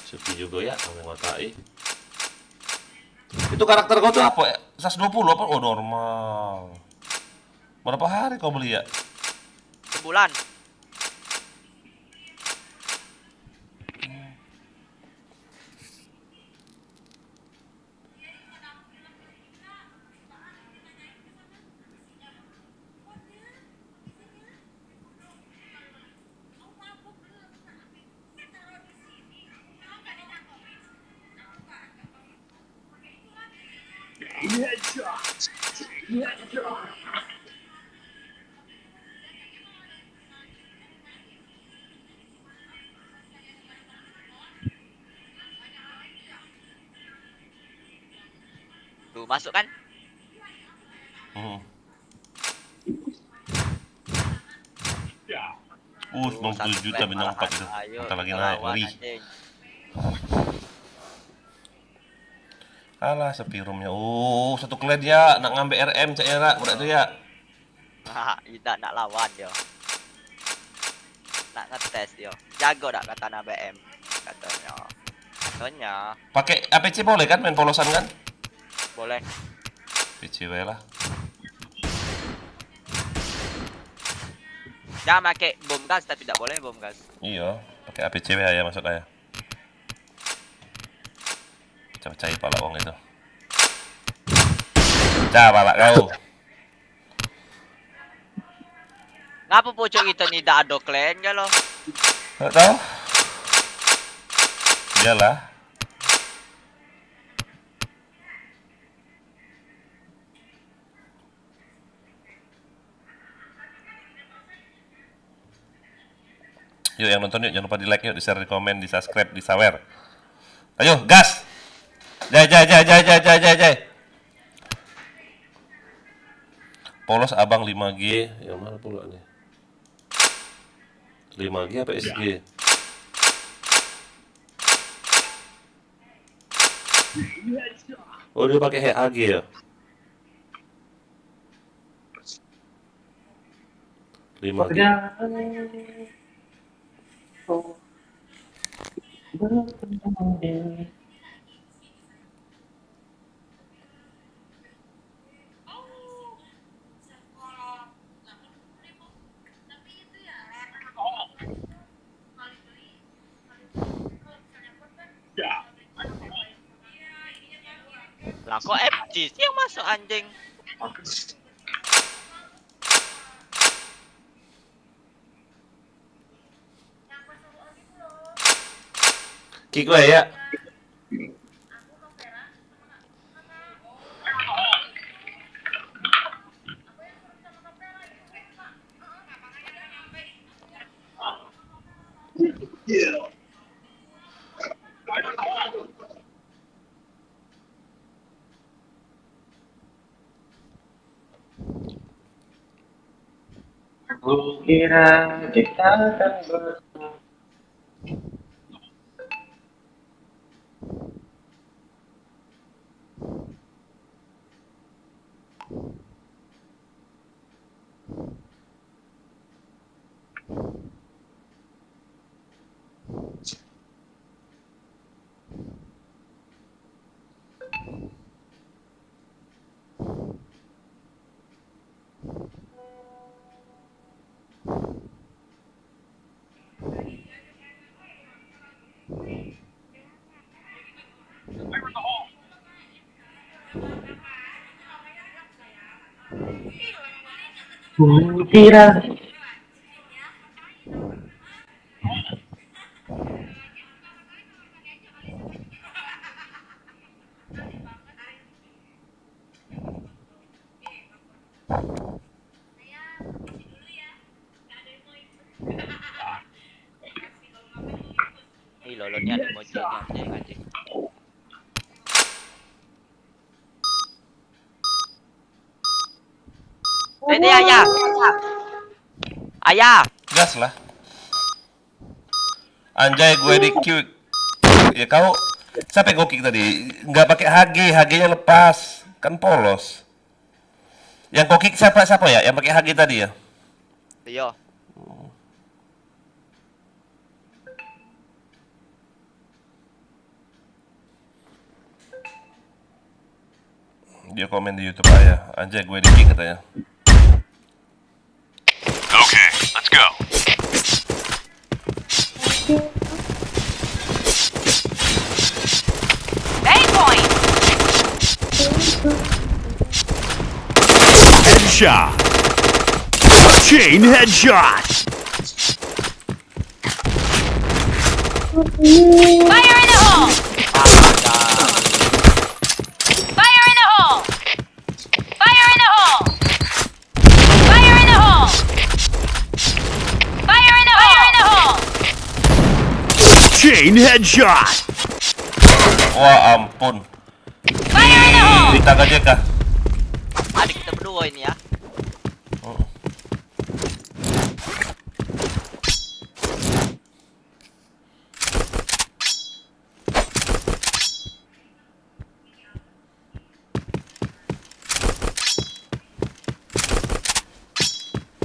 Sepi juga ya, mengotai. Itu karakter kau tuh apa? 120 apa? Oh normal. Berapa hari kau beli ya? Sebulan. Tuh, masuk kan? Hmm. 97 juta bintang 4 itu. Kita lagi naik, ngeri. Alah, sepi roomnya. Satu kled ya, nak ngambil RM cak era, udah itu ya. Tidak nak lawan yo. Nak ngetes yo. Jago dak kata na BM katanya. Katanya Pakai APC boleh kan main polosan kan? boleh. PC lah. Jangan pakai bom gas tapi tidak boleh bom gas. Iya, pakai APC ya maksud saya. Pecah-pecahin pala wong itu. Pecah pala kau. Ngapa pucuk itu ni dak ada clan kalau? Enggak tahu. Iyalah. Yuk yang nonton yuk, jangan lupa di like yuk, di share, di komen, di subscribe, di sawer. Ayo, gas! Jai, jai, jai, jai, jai, jai, jai, jai. Polos abang 5G. Yang mana pula nih? 5G apa SG? Oh, dia pakai HAG ya? 5G. Lah kok FG sih yang masuk anjing? Kick lah ya. Aku kira kita akan bersama. Kukira Ih, lolo ni ada emoji anjing anjing. Ini ayah. Ayah. Gas lah. Anjay, gue di Q. Ya kau, siapa yang gue kick tadi? Nggak pakai HG, HG-nya lepas. Kan polos. Yang kau kick siapa ya? Yang pakai HG tadi ya? Iya. Dia komen di YouTube ayah. Anjay, gue di kick katanya. Okay, let's go. Headshot. Chain headshot. Fire in the hole! Fire in the hole! Fire in the hole! Fire in the hole! Fire in the hole! Chain headshot. Wah, ampun. Fire in the hole! Di tangga JK. Adik kita berdua ini ya.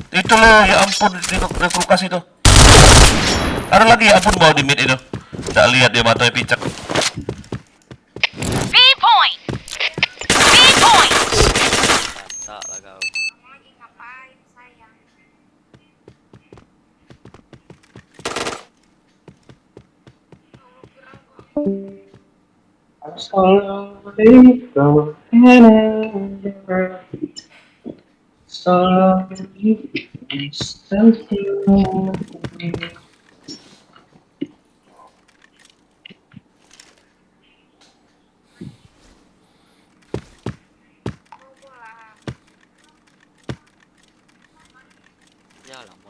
Itu loh, ya ampun, di kulkas itu. Ada lagi, ya ampun, bawa di mid itu. Nggak lihat dia matanya picek. B point! B point! Tak lah kau. Lagi ngapain sayang? slowly go and slowly something.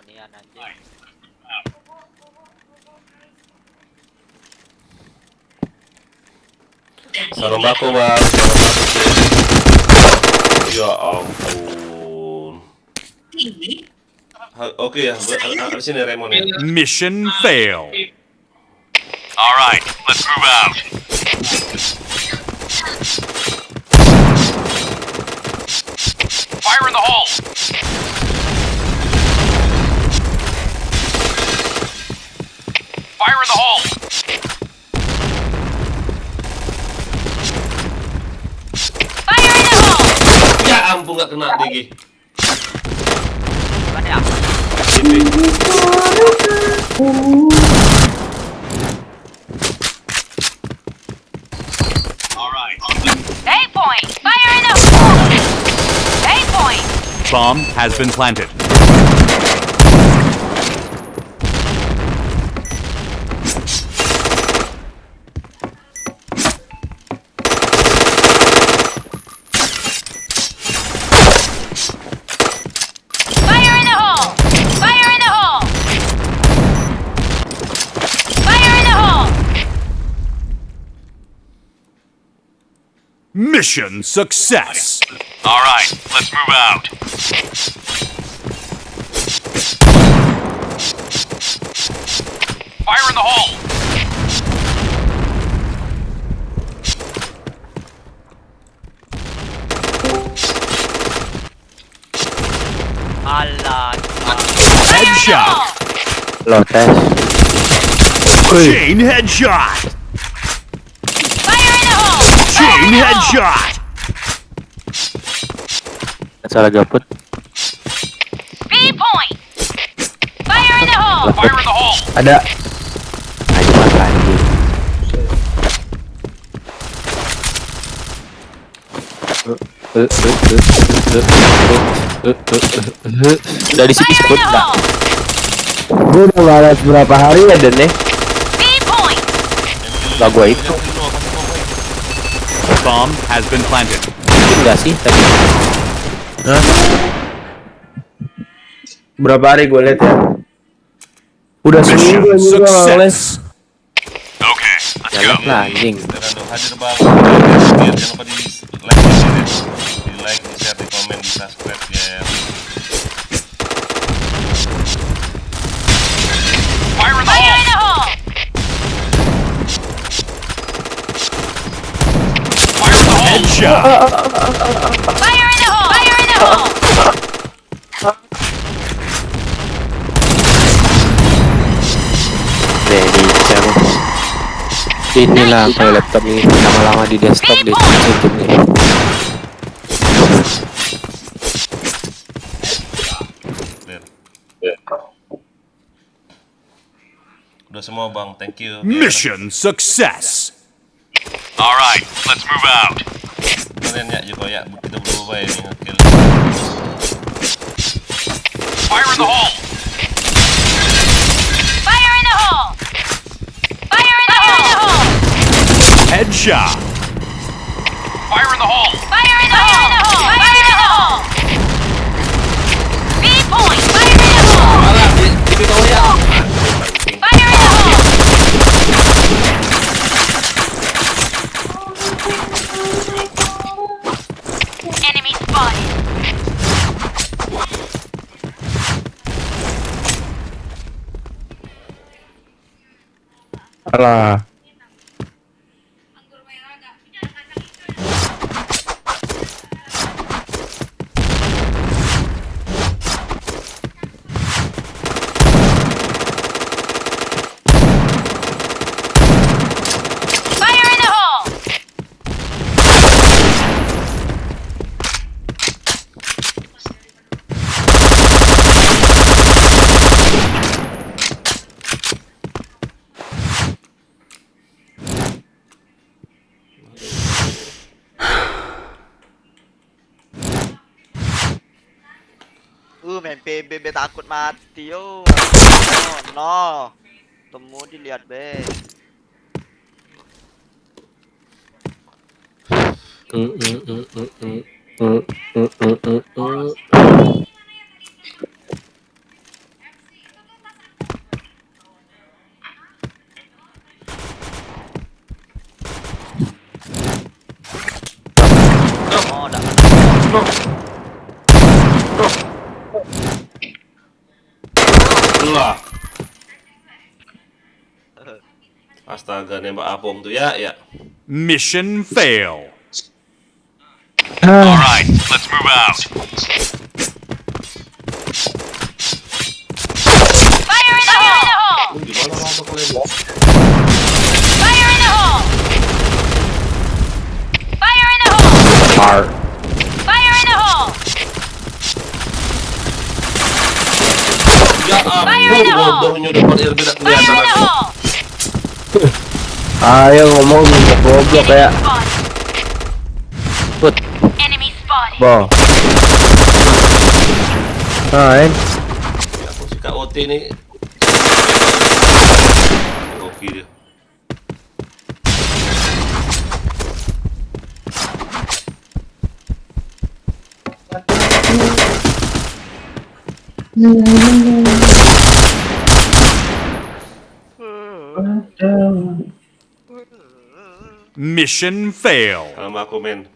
Nian anjing. Salam bako bang. Ya ampun. Oke ya, habis ini Raymond ya. Mission failed. All right, let's move out. Fire in the hole. Fire in the hole. Fire in the hole! Ya ampun nggak kena Digi. Bukan ya? TV. All right. A point! Fire in the hole! A point! Bomb has been planted. Fire in the hole! Fire in the hole! Fire in the hole! Mission success. All right, let's move out. Fire in the hole. Alah. Headshot. Lo tes. Chain headshot. Fire in the hole! Chain headshot. Salah gaput. B point! Fire in the hole! Fire in the hole. Ada. Ayo mas anjing. Udah di sini Fire in sebut the enggak? hole! Gue udah balas berapa hari ya Dan nih? B point! Gak gue itu. Bomb has been planted. Mungkin enggak sih tadi? Hah? Berapa hari gue lihat ya? Udah seminggu Mission juga les. success. Okay, let's go. Jangan lah anjing. Rando hadir bang. Jangan lupa di like, di share, di like, di share, di komen, di subscribe ya. Fire in the Fire hole. in the hole! Fire in the hole. Headshot. Fire in the hole! Fire in the hole! Ready, cewek. Inilah kayak laptop ini lama-lama di desktop di YouTube nih. Udah semua bang, thank you. Mission success. All right, let's move out. Kalian ya juga ya, kita berubah ya ini ngekill. Fire in the hole. Fire in the hole! Fire in the hole! Headshot. Fire in the hole. Fire in the hole! Fire in the hole! B point! Fire in the hole! Malah di bawah ya. Fire in the hole! Enemy spotted! Alah. Fire in the hole! Main PB takut mati yo. No. Temu dilihat be. Lah. Astaga, nembak apung tuh ya. Mission fail. All right, let's move out. Fire in the hole! Lu gimana masuk kalian? Fire in the hole! Fire in the hole! Par. Fire in the hole! Ya ampun, bodohnya udah pada beda Fire kelihatan in the aku. hole! Ayo ngomong goblok kayak put Enemy spotted! boh. Main. Aku si KOT nih. Oke dia. Mission fail. Sama aku men.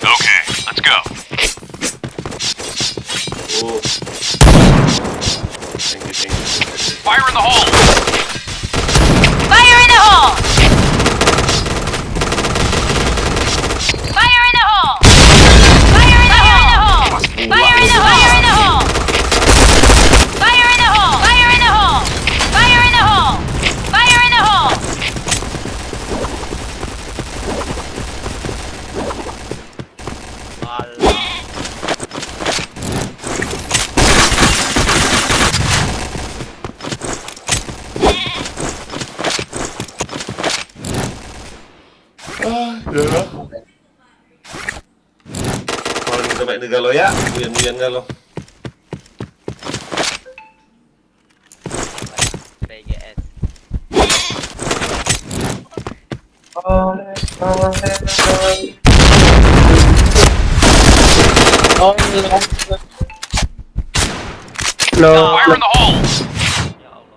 Okay, let's go. Oh. Thank you. Fire in the hole. Fire in the hole! Fire in the hole! Fire in the hole! Fire in the hole! Fire in the hole! Fire in the hole! Fire in the hole! Fire in the hole! Fire in the hole! Ya. Kalau kita baik negalo ya, buyan galo. PGS. No. Fire in the hole. Ya Allah.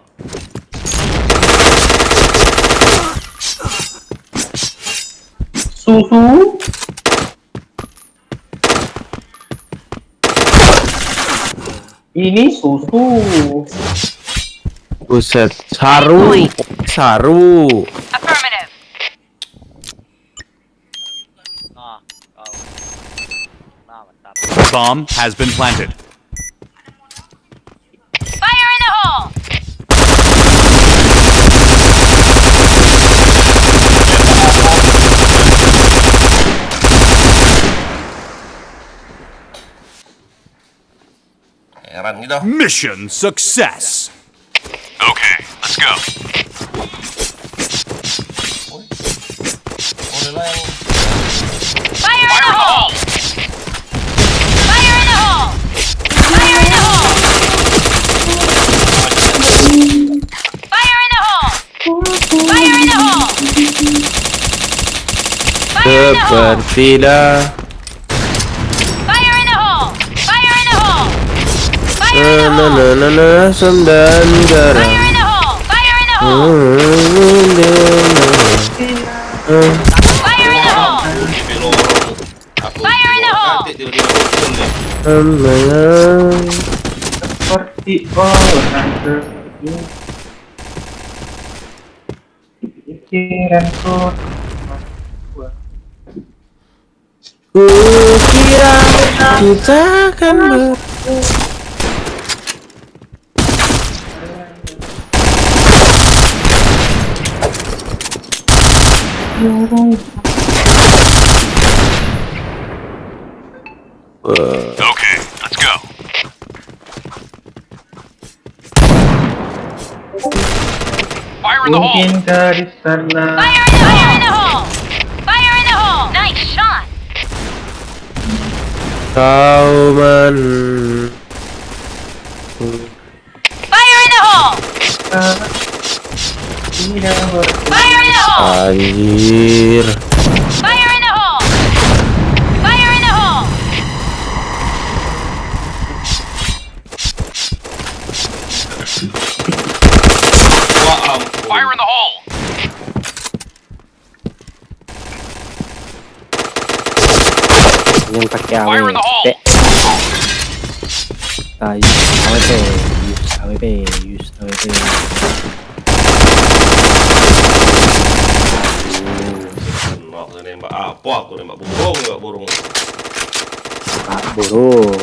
Susu. Ini susu. Buset, saru. Saru. Affirmative. Nah, kau. Nah, mantap. Bomb has been planted. Fire in the hole! Heran gitu. Mission success. Okay, let's go. Boleh lah yang Fire in the hole! Fire in the hole! Fire in the hole! Fire in the hole! Fire in the hole! Fire in the hole! Sepertilah Fire in the hole! Fire in the hole! Fire in the hole! na semdan garam. Fire in the hole! Fire in the hole! Fire in the hole! di lorong. Aku Fire in the hole! nanti tiba-tiba muncul deh. Seperti orang tertidur. Pikiranku Kukira kita akan Okay, let's go. Fire in the hole. mungkin dari sana. Fire in the hole! Fire in the hole! Nice shot! kau Fire in the hole! Tidak Fire in the hole! anjir. Fire in the hole! Fire in the hole! Wah ampun. Fire in the hole. Yang pakai Fire in the hole. AWP. Use AWP, use AWP. Nembak, nembak apa aku nembak burung, nembak burung. Ah, burung.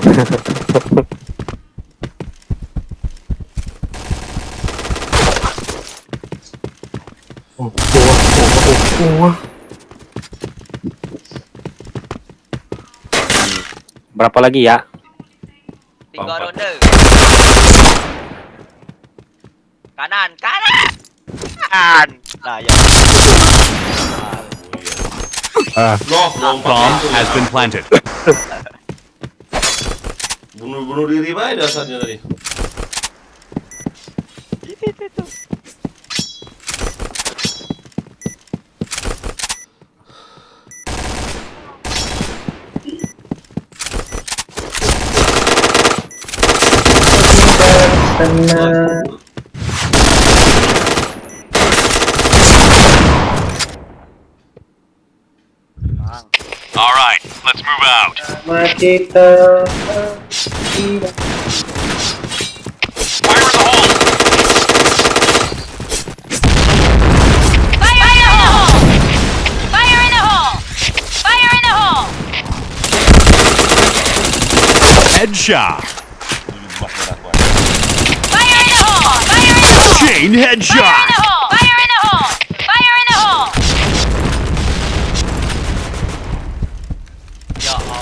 Berapa lagi ya? 3 Empat. ronde. Kanan, kanan. Nah, ya. Loh, lompat Bomb itu. has been planted. Bunuh diri baik dasarnya tadi. Itu. All right, let's move out. Sama kita. Fire in the hole. Fire in the hole! Fire in the hole! Fire in the hole! Headshot. Fire in the hole! Fire in the hole! Chain Fire in headshot. the hole! Fire in the hole! Fire in the hole! Ya Allah.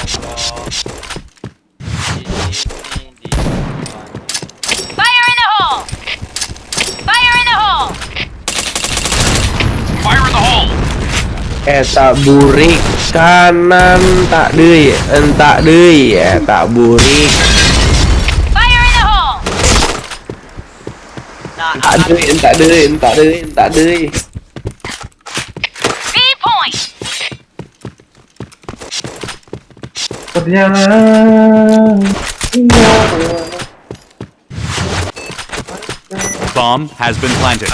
Ini. Fire in the hole! Fire in the hole! Fire in the hole. Tak burik kanan tak deui, entak deui, tak burik. Fire in the hole! Nah, Tak deui, entak deui, entak deui, entak deui. B point! Bomb has been planted.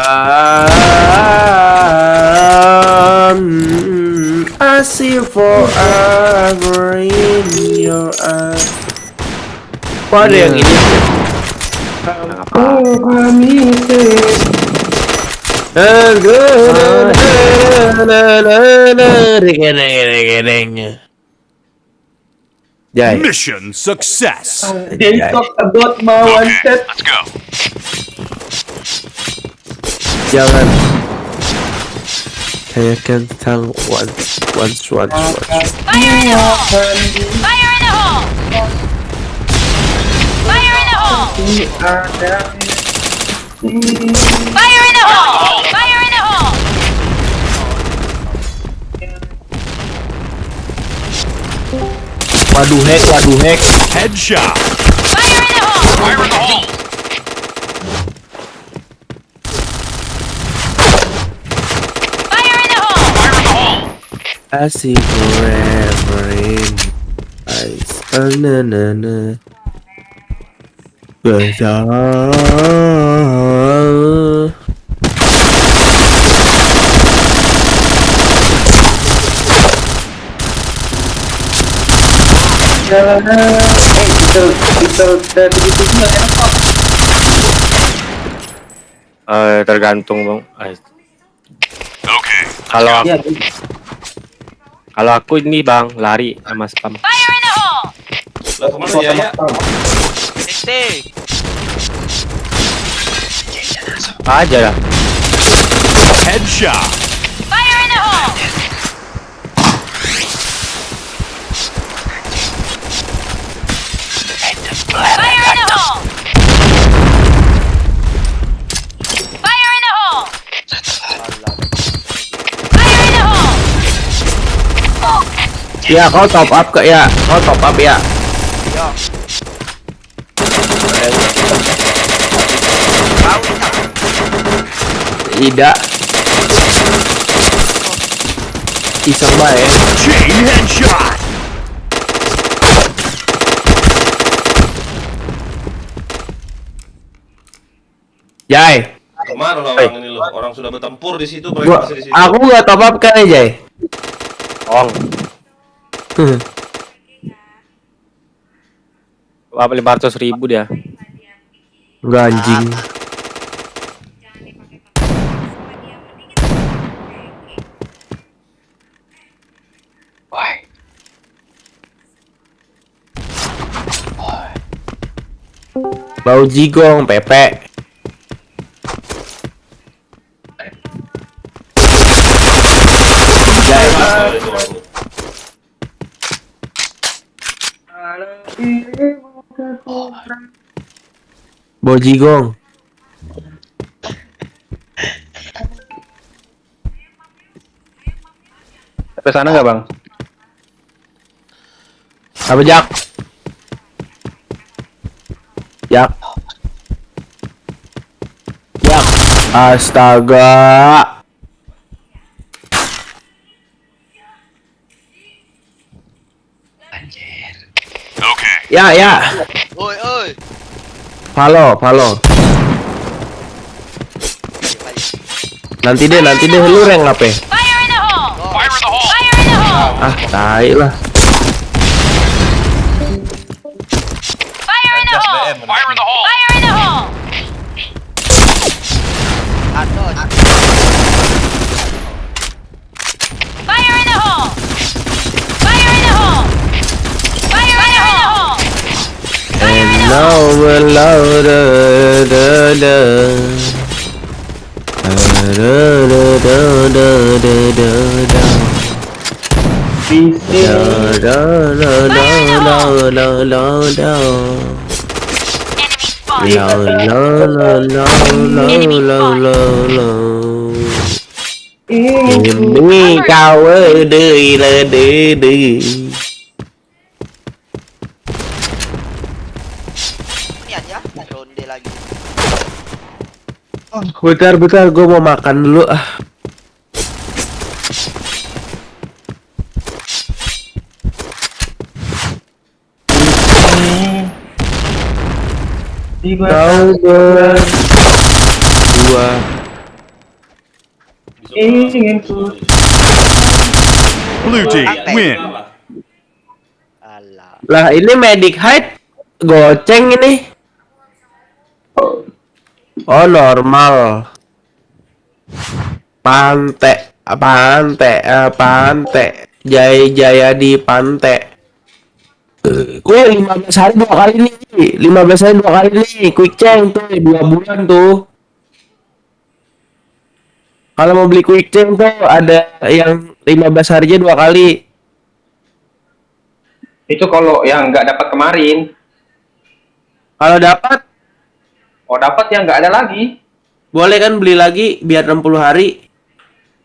I see forever in your eyes. Kok ada yang ini? Jai. Mission success. They talk about my Okay, let's go. Jangan. Saya kan tentang once. Fire in the hole! Fire in the hole! Fire in the hole! Fire in the hole! Fire in the hole! Waduh hack. Headshot. Fire in the hole! Fire in the hole. Fire in the hole! Fire in the hole. I see forever in eyes. Na na na. Tergantung bang. Okay. Kalau aku ini bang lari sama spam. Fire in the hole! Lah kemana ya? Titik. Aja lah. Headshot. Fire in the hole! Fire in the hole! Fire in the hole! Fire in the hole! Ya kau top up kak ya. Kau top up ya. Tidak. Iseng baik. Chain headshot. Jai. Kemana lo orang ini lo? Orang sudah bertempur di situ, mereka masih di situ. Aku nggak top up kan ya Jai. Ong. 500.000 dia. Enggak anjing. Bau jigong, Pepe. Bau jigong. Sampai sana nggak bang? Apa Jak? Jak. Jak. Astaga. Okay. Ya, ya. Oi, oi. Follow, follow. Nanti deh lu rank apa? Fire in the hole! Fire in the hole. Fire in the hole! Ah, tai lah. Fire in the hole! Fire in the hole. Fire in the hole! Aduh. Fire in the hole! Fire in the hole! Fire in the hole! And now we're louder, da, da. Da, da, da, da, da, da, da. Da, da, da, da, da, da, da, da. Enemy spotted! La, la, la, la, la, la, la, la. Ini kau deui le deui. Ini aja. Ronde lagi. Bentar, gue mau makan dulu ah. Kau berdua. Blue team win. Alah. Lah ini medic hide goceng ini. Oh normal. Pante. Jaya di pante. Gue 15 hari 2 kali nih. 15 hari 2 kali nih. Quick change tuh 2 bulan tuh. Kalau mau beli quick change tuh ada yang 15 harinya 2 kali. Itu kalau yang nggak dapat kemarin. Kalau dapat, Oh dapat yang nggak ada lagi. boleh kan beli lagi biar 60 hari.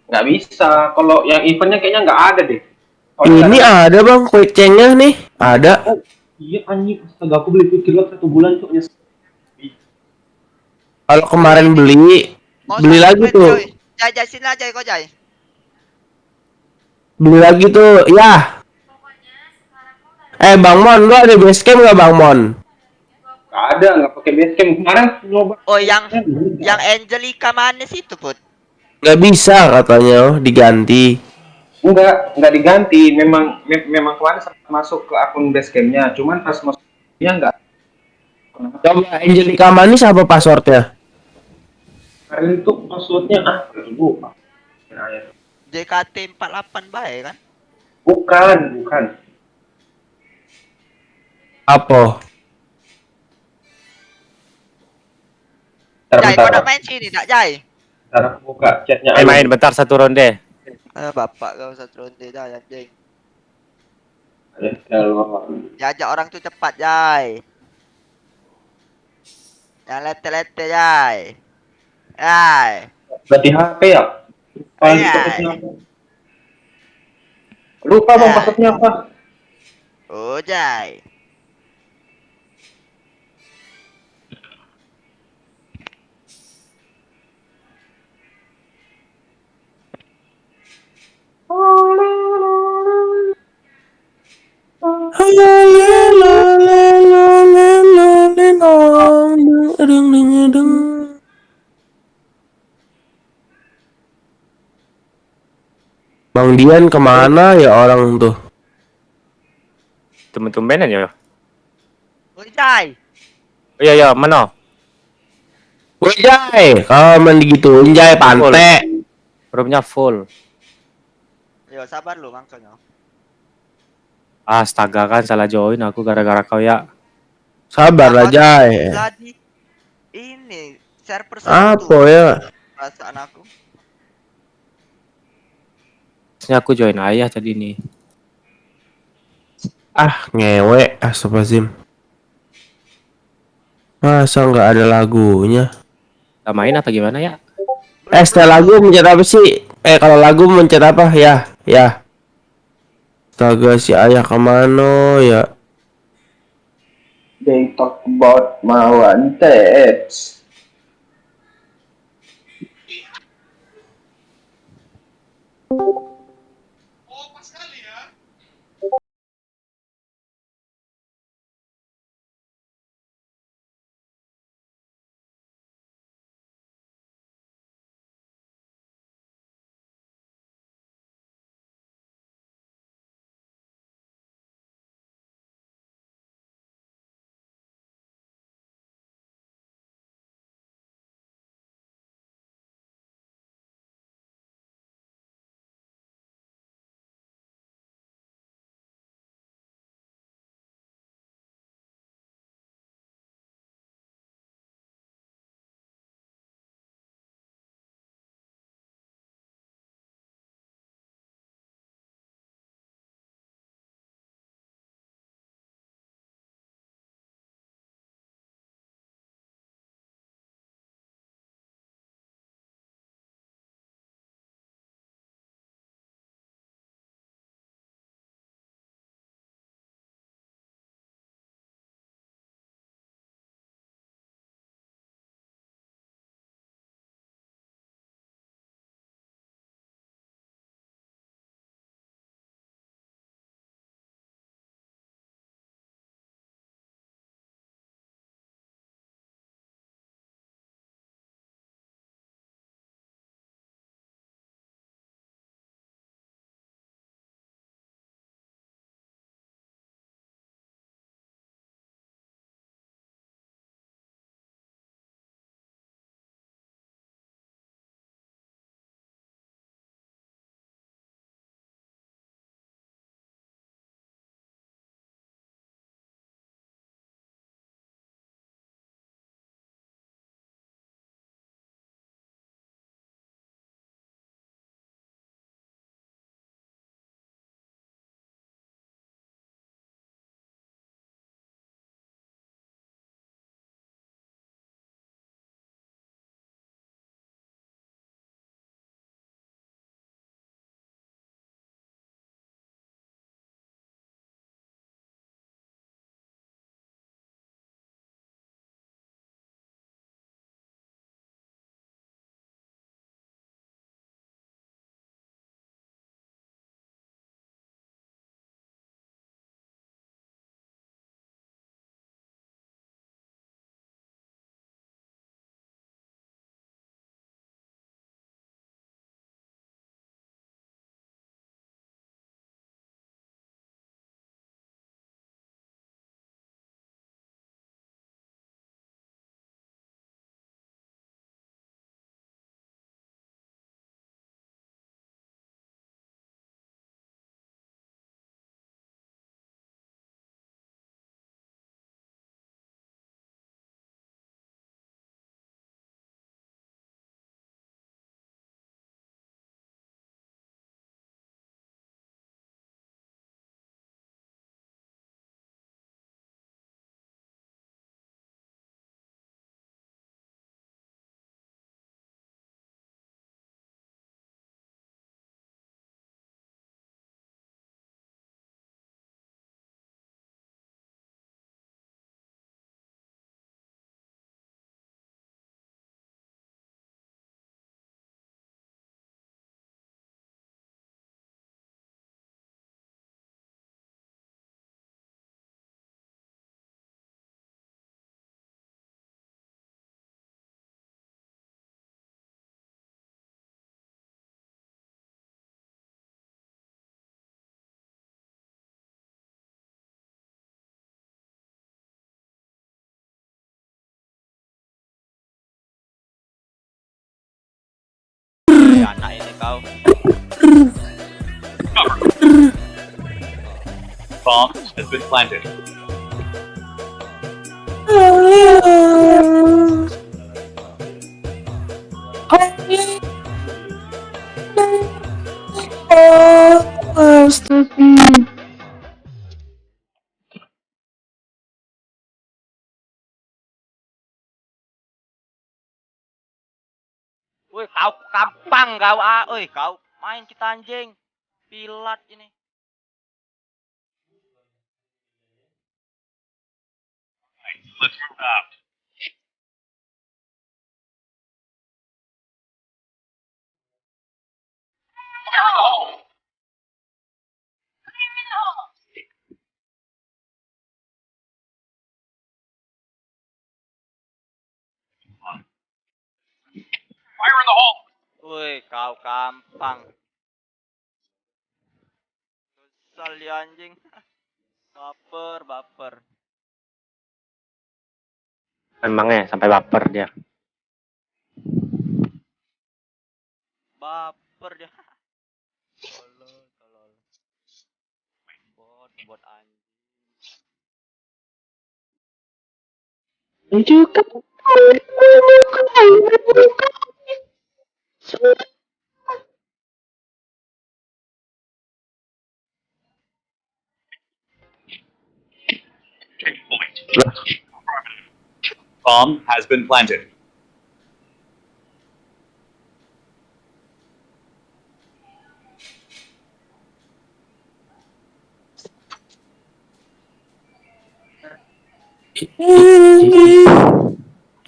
Nggak bisa. Kalau yang eventnya kayaknya nggak ada deh. Oh, Ini ada bang, quick change-nya nih. Ada. Iya anjing, astaga aku beli quick lock 1 bulan tuh. Kalau kemarin beli lagi tuh. Jai sini aja kau Jai. Beli lagi tuh, ya. Bang Mon, lu ada base camp nggak Bang Mon? Nggak ada, nggak pakai basecamp kemarin nyoba. Oh yang Angelica Manis itu put. Nggak bisa katanya, diganti. Nggak diganti. Memang kemarin sempat masuk ke akun basecampnya. Cuman pas masuknya nggak. Coba Angelica Manis apa passwordnya? Kemarin itu passwordnya lupa. JKT 48 baik kan? Bukan. Apa? Jai kau nak main sini tak Jai? Ntar aku buka chatnya. Main bentar 1 ronde. Bapak kau satu ronde dah anjing. Diajak orang tuh cepat Jai. Jangan lete-lete Jai. Jai. Berarti HP ya? Lupa bang passwordnya apa? Oh Jai. Bang Dian kemana ya orang tuh? Tumben-tumbenan ya. Oh Jai. Iya iya mana? Woi Jai, kalau main digituin Jai pantek. Grupnya full. Yo sabar lu makanya. Astaga kan salah join aku gara-gara kau ya. Sabar lah Jai. Lagi ini server Apa satu ya? perasaan aku. Harusnya aku join ayah tadi nih. Ah ngewe, astagfirullahaladzim. Masa nggak ada lagunya? Kita main apa gimana ya? Setelah lagu mencet apa sih? Kalau lagu mencet apa? Ya, ya. Astaga si ayah kemana ya? They talk about my wanted. anak ini kau. Bomb has been planted. Woi, kau kampang kau kau main kita anjing. Pilat ini. Let's move out. Fire in the hole. Woi, kau kampang. Kesal ya anjing. Baper. Emangnya sampai baper dia. Baper dia. Tolol. Bot anjing. Bomb has been planted.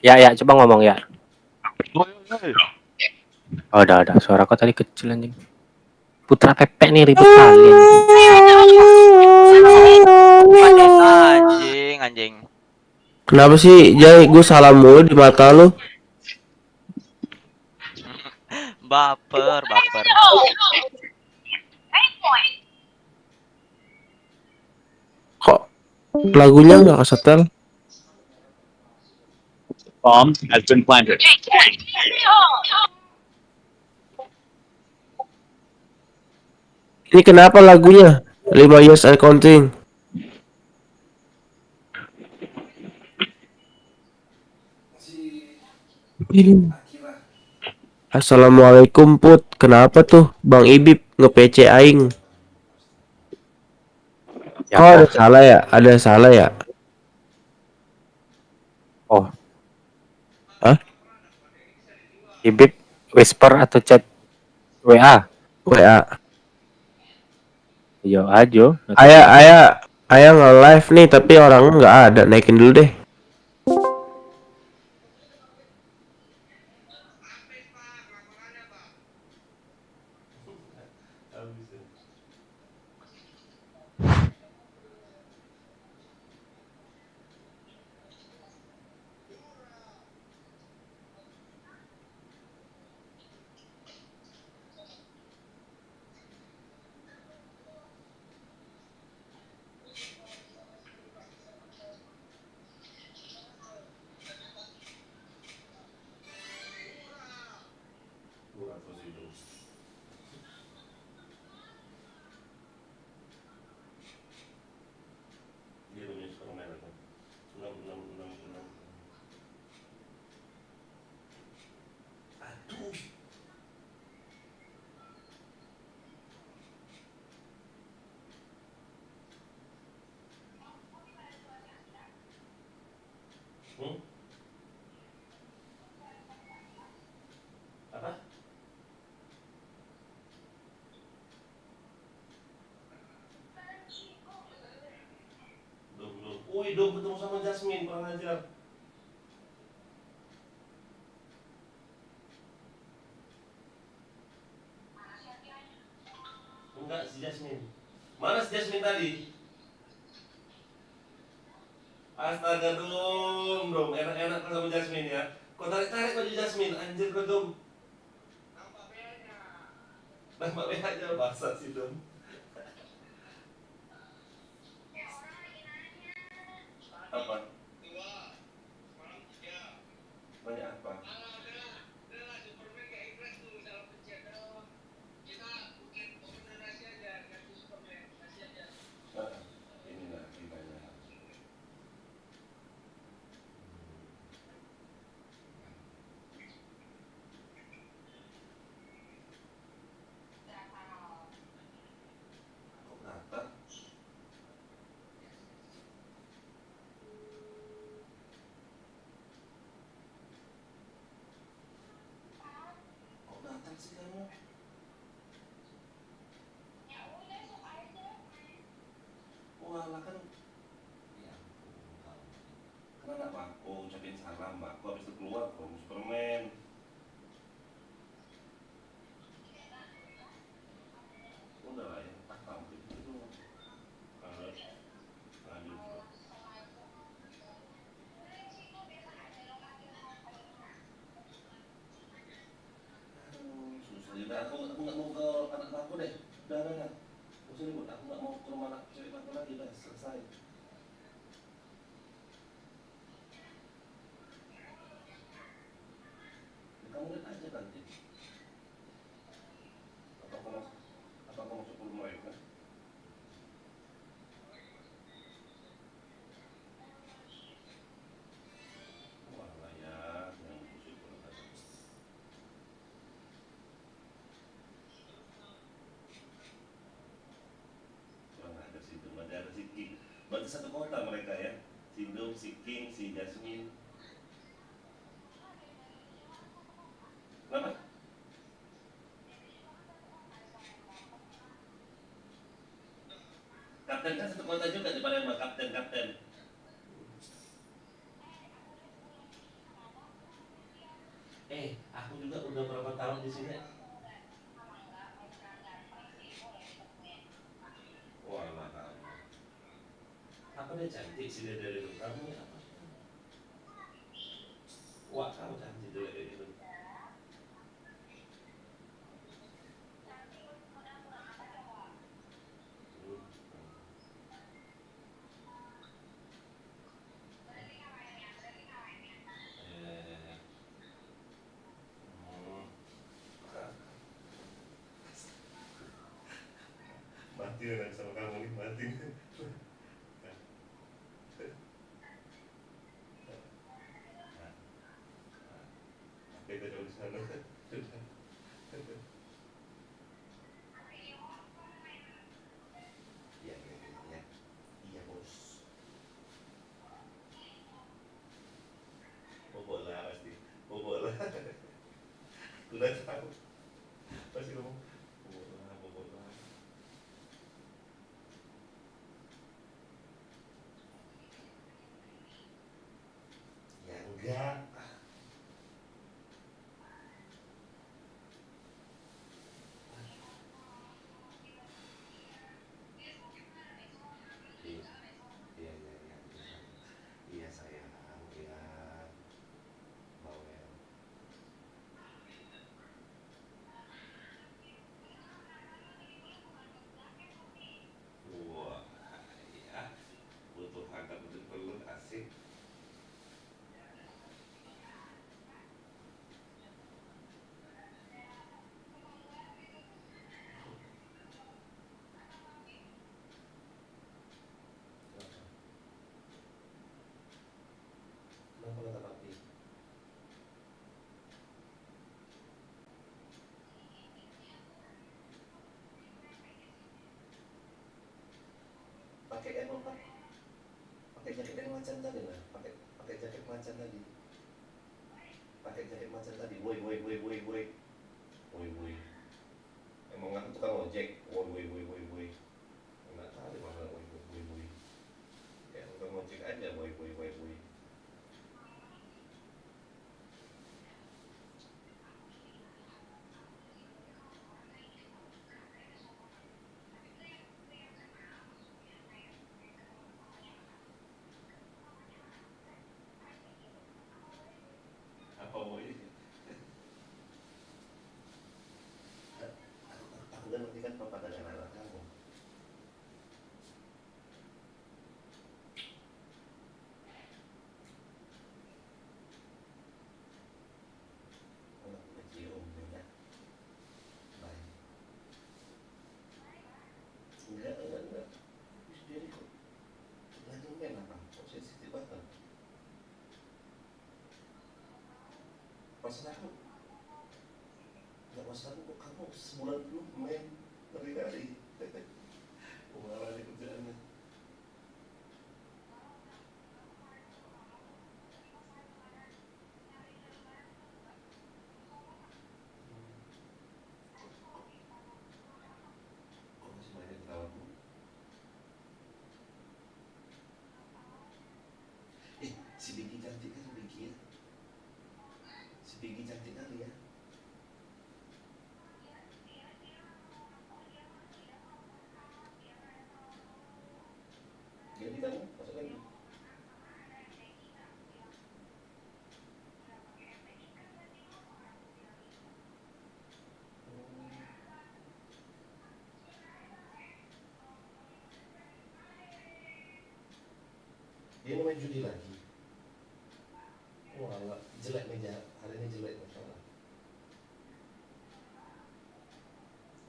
Ya, coba ngomong ya. Oh, udah. Suara kau tadi kecil anjing. Putra Pepe nih ribut kali anjing. Anjing. Kenapa sih, Jay? Gue salah mulu di mata lu. Baper. Kok lagunya nggak kesetel? Bomb has been planted. Ini kenapa lagunya? 5 years and counting. Assalamualaikum Put. Kenapa tuh Bang Ibib nge-PC aing? Ya, Oh, ada salah ya? Oh. Hah? Ibib whisper atau chat WA? WA. Yo aja. Ayah nge-live nih tapi orangnya nggak ada. Naikin dulu deh. Dom ketemu sama Jasmine, kurang ajar. Enggak, si Jasmine. Mana si Jasmine tadi? Astaga Dom, enak-enak kan sama Jasmine ya. Kau tarik-tarik baju Jasmine, anjir kau Dom. Nampak BH aja, basah sih Dom. Apa? Banyak apa? Udah, aku nggak mau ke anak aku deh. Udah. Nggak usah ribut. Aku nggak mau ke rumah anak cewek aku lagi. Udah, selesai. Ya, kamu lihat aja nanti. Apa kamu masuk ke rumah itu kan? Walah ya, yang busuk banget. Kurang ada Sindom, ada si King. Berarti satu kota mereka ya. Sindom, si King, si Jasmine. Kenapa? Kapten kan satu kota juga di Palembang, kapten. Aku juga udah berapa tahun di sini. Walah kamu. Apa dia cantik sih dia dari itu? Kamu ya apa? Wah, kamu cantik dari itu. Mati orang sama kamu nih, mati. Kita jauh di sana. Iya bos. Bobok lah pasti, bobok lah. Udah tahu, pasti ngomong bobok lah. Ya enggak. Iya sayang, iya bawel. Wah, ya butuh angkat untuk perlu asik. Kenapa kata papi? Pakai emang pak? Pakai jaket yang macan tadi lah. Pakai jaket macan tadi. Pakai jaket macan tadi. Woi. Emang aku tukang ojek. Woi. Enggak tahu mana woi. Ya tukang ojek aja woi. Apa woi? Aku kan nanti kan papa dengan anak kamu. Anak kecil ya. Baik. Enggak. Sendiri kok. Langsung main apa? Kok sensitif banget? Masalah aku, nggak masalah kok kamu sebulan belum main hari-hari. Malah di kerjaannya. Kok masih banyak tawamu? Si Bigi cantik kan Bigi ya? Si Bigi cantik kali ya? Jadi kamu masuk lagi. Dia mau main judi lagi. Wah, enggak jelek meja. Hari ini jelek masalah.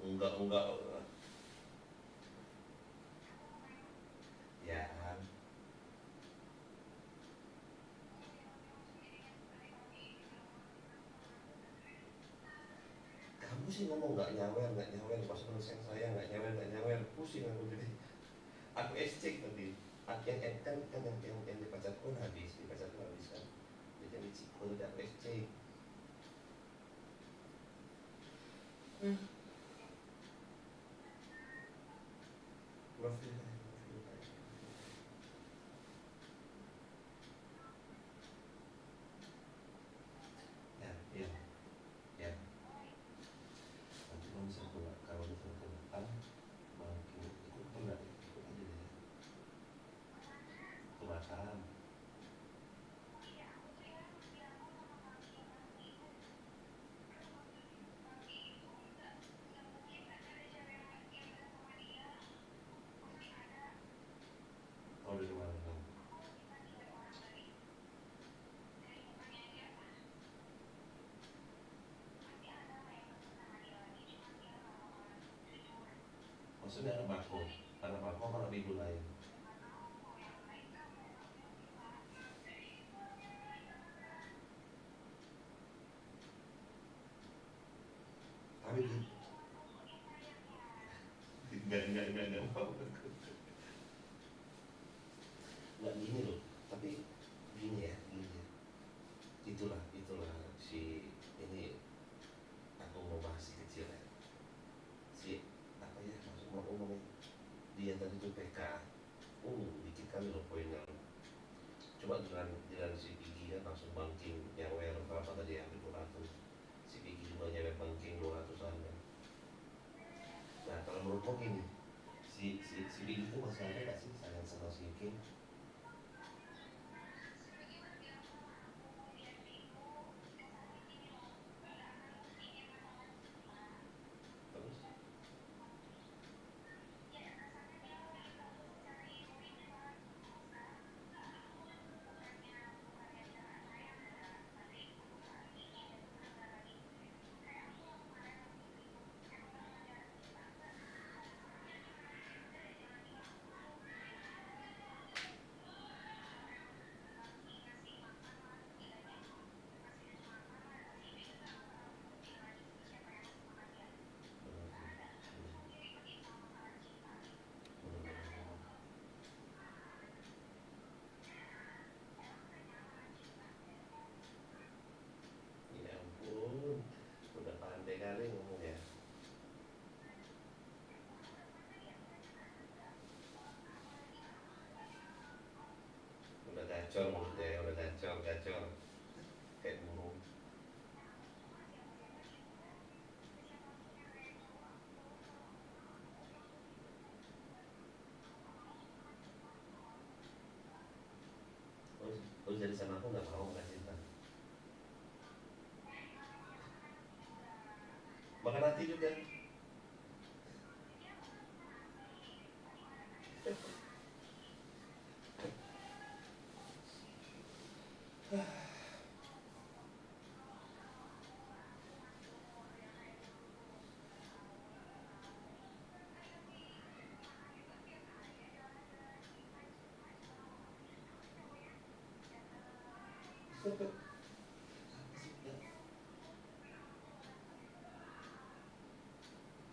Enggak. Ya kan. Kamu sih ngomong nggak nyawer, pas dosen saya nggak nyawer, pusing aku jadi. Aku cek tadi, yang dipacarku habis kan. Jadi cikgu udah aku cek. Profil. Ya. Nanti kalau misalnya kenakan, makin ikut aja deh. Makan. Oh, dari mana kamu? Maksudnya anak bako apa anak ibu lain? Tapi enggak mau. Nggak gini loh, tapi gini ya. Itulah si ini aku mau bahas si kecil ya. Si apa ya maksud mau ngomongin dia tadi tuh PK. Dikit kali loh poinnya. Coba jalan si Pigi kan langsung banking nyawer berapa tadi ya 200. Si Pigi juga nyawer banking 200-an kan. Nah kalau menurutku gini, si Pigi itu masih ada nggak sih sayang sama si King? Terus ya ampun, udah pandai kali ngomong ya. Udah gacor mulutnya ya, udah gacor kayak burung. Oh jadi sama aku nggak mau nggak cinta. Makan hati juga.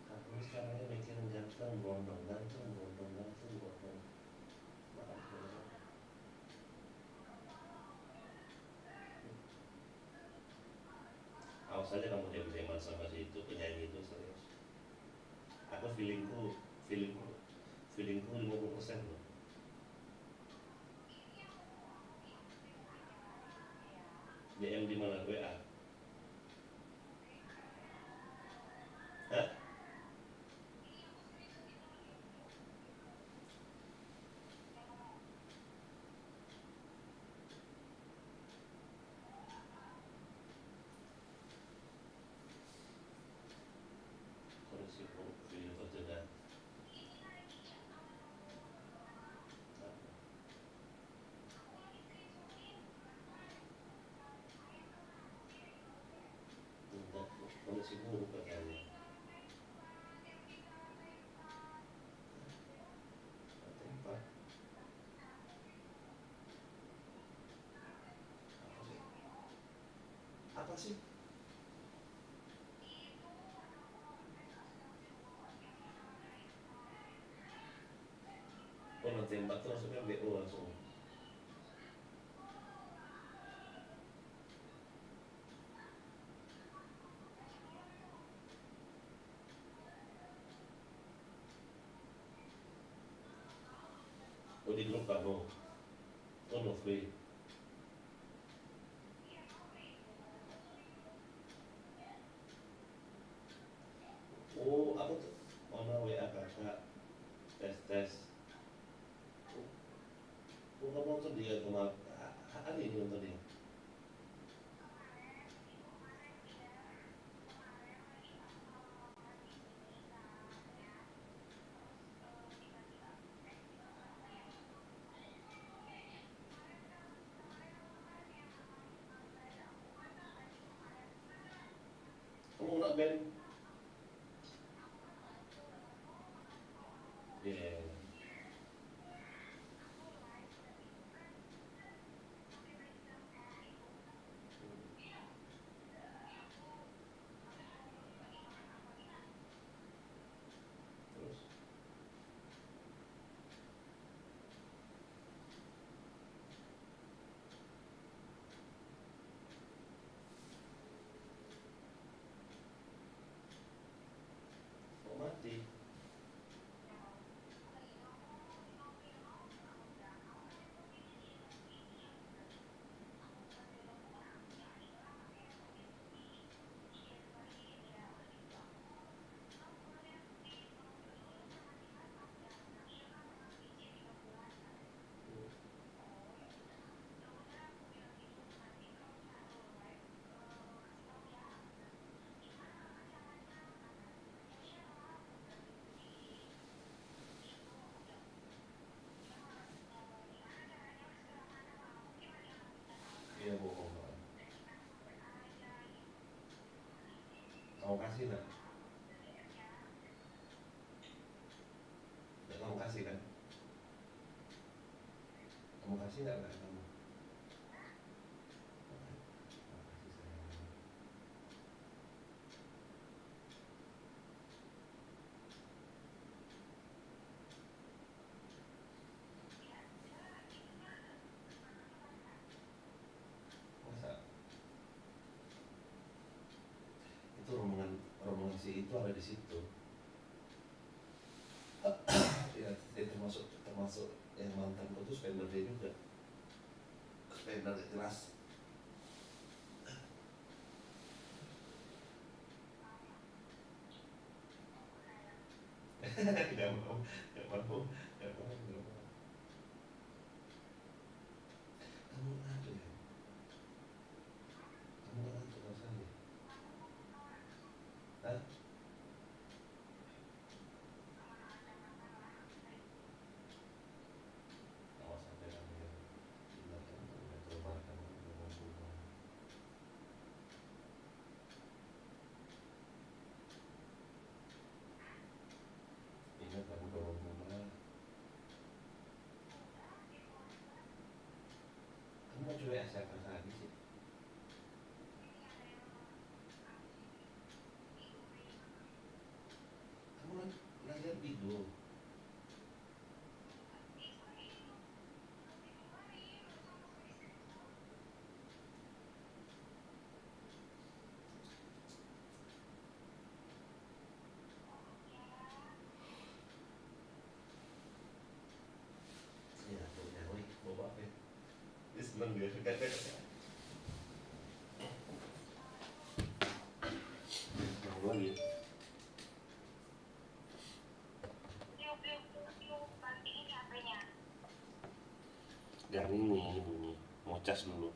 Aku sekarang mikirin ganteng, gondong. Awas aja kamu jam-jaman sama si itu penyanyi itu serius. Aku feelingku 50% loh. DM di mana WA? Hah? Kondisi video terjeda. sibuk katanya. Tempat. Apa sih? Kalau tembak tuh maksudnya BO langsung. Oh di grup kamu? Oh no free. Oh aku tuh mana WA kakak tes. Oh kamu nonton dia kemarin hari ini nonton dia. Kamu nak band? Yeah. Terus? Kok mati? Iya bohong. Kamu kasih nak? Nggak kamu kasih kan? Kamu kasih nggak kamu? Makasih sayang. Masa itu rombongan si itu ada di situ. Ya, dia termasuk yang mantanku tuh spender dia juga. Spender jelas. Tidak mau. Kamu ngantuk ya? Kamu ngantuk rasanya? Hah? Awas sampai kamu ya. Ingat kan, udah terbakan, udah ngomong. Ingat kamu udah ngomong. Kamu mau coba siapa lagi sih? Kamu lihat video. Ya, punya, wih, bawa apa ya? Dia seneng dia, dekat-dekat. Mau lagi? Jangan ini, mau cas dulu.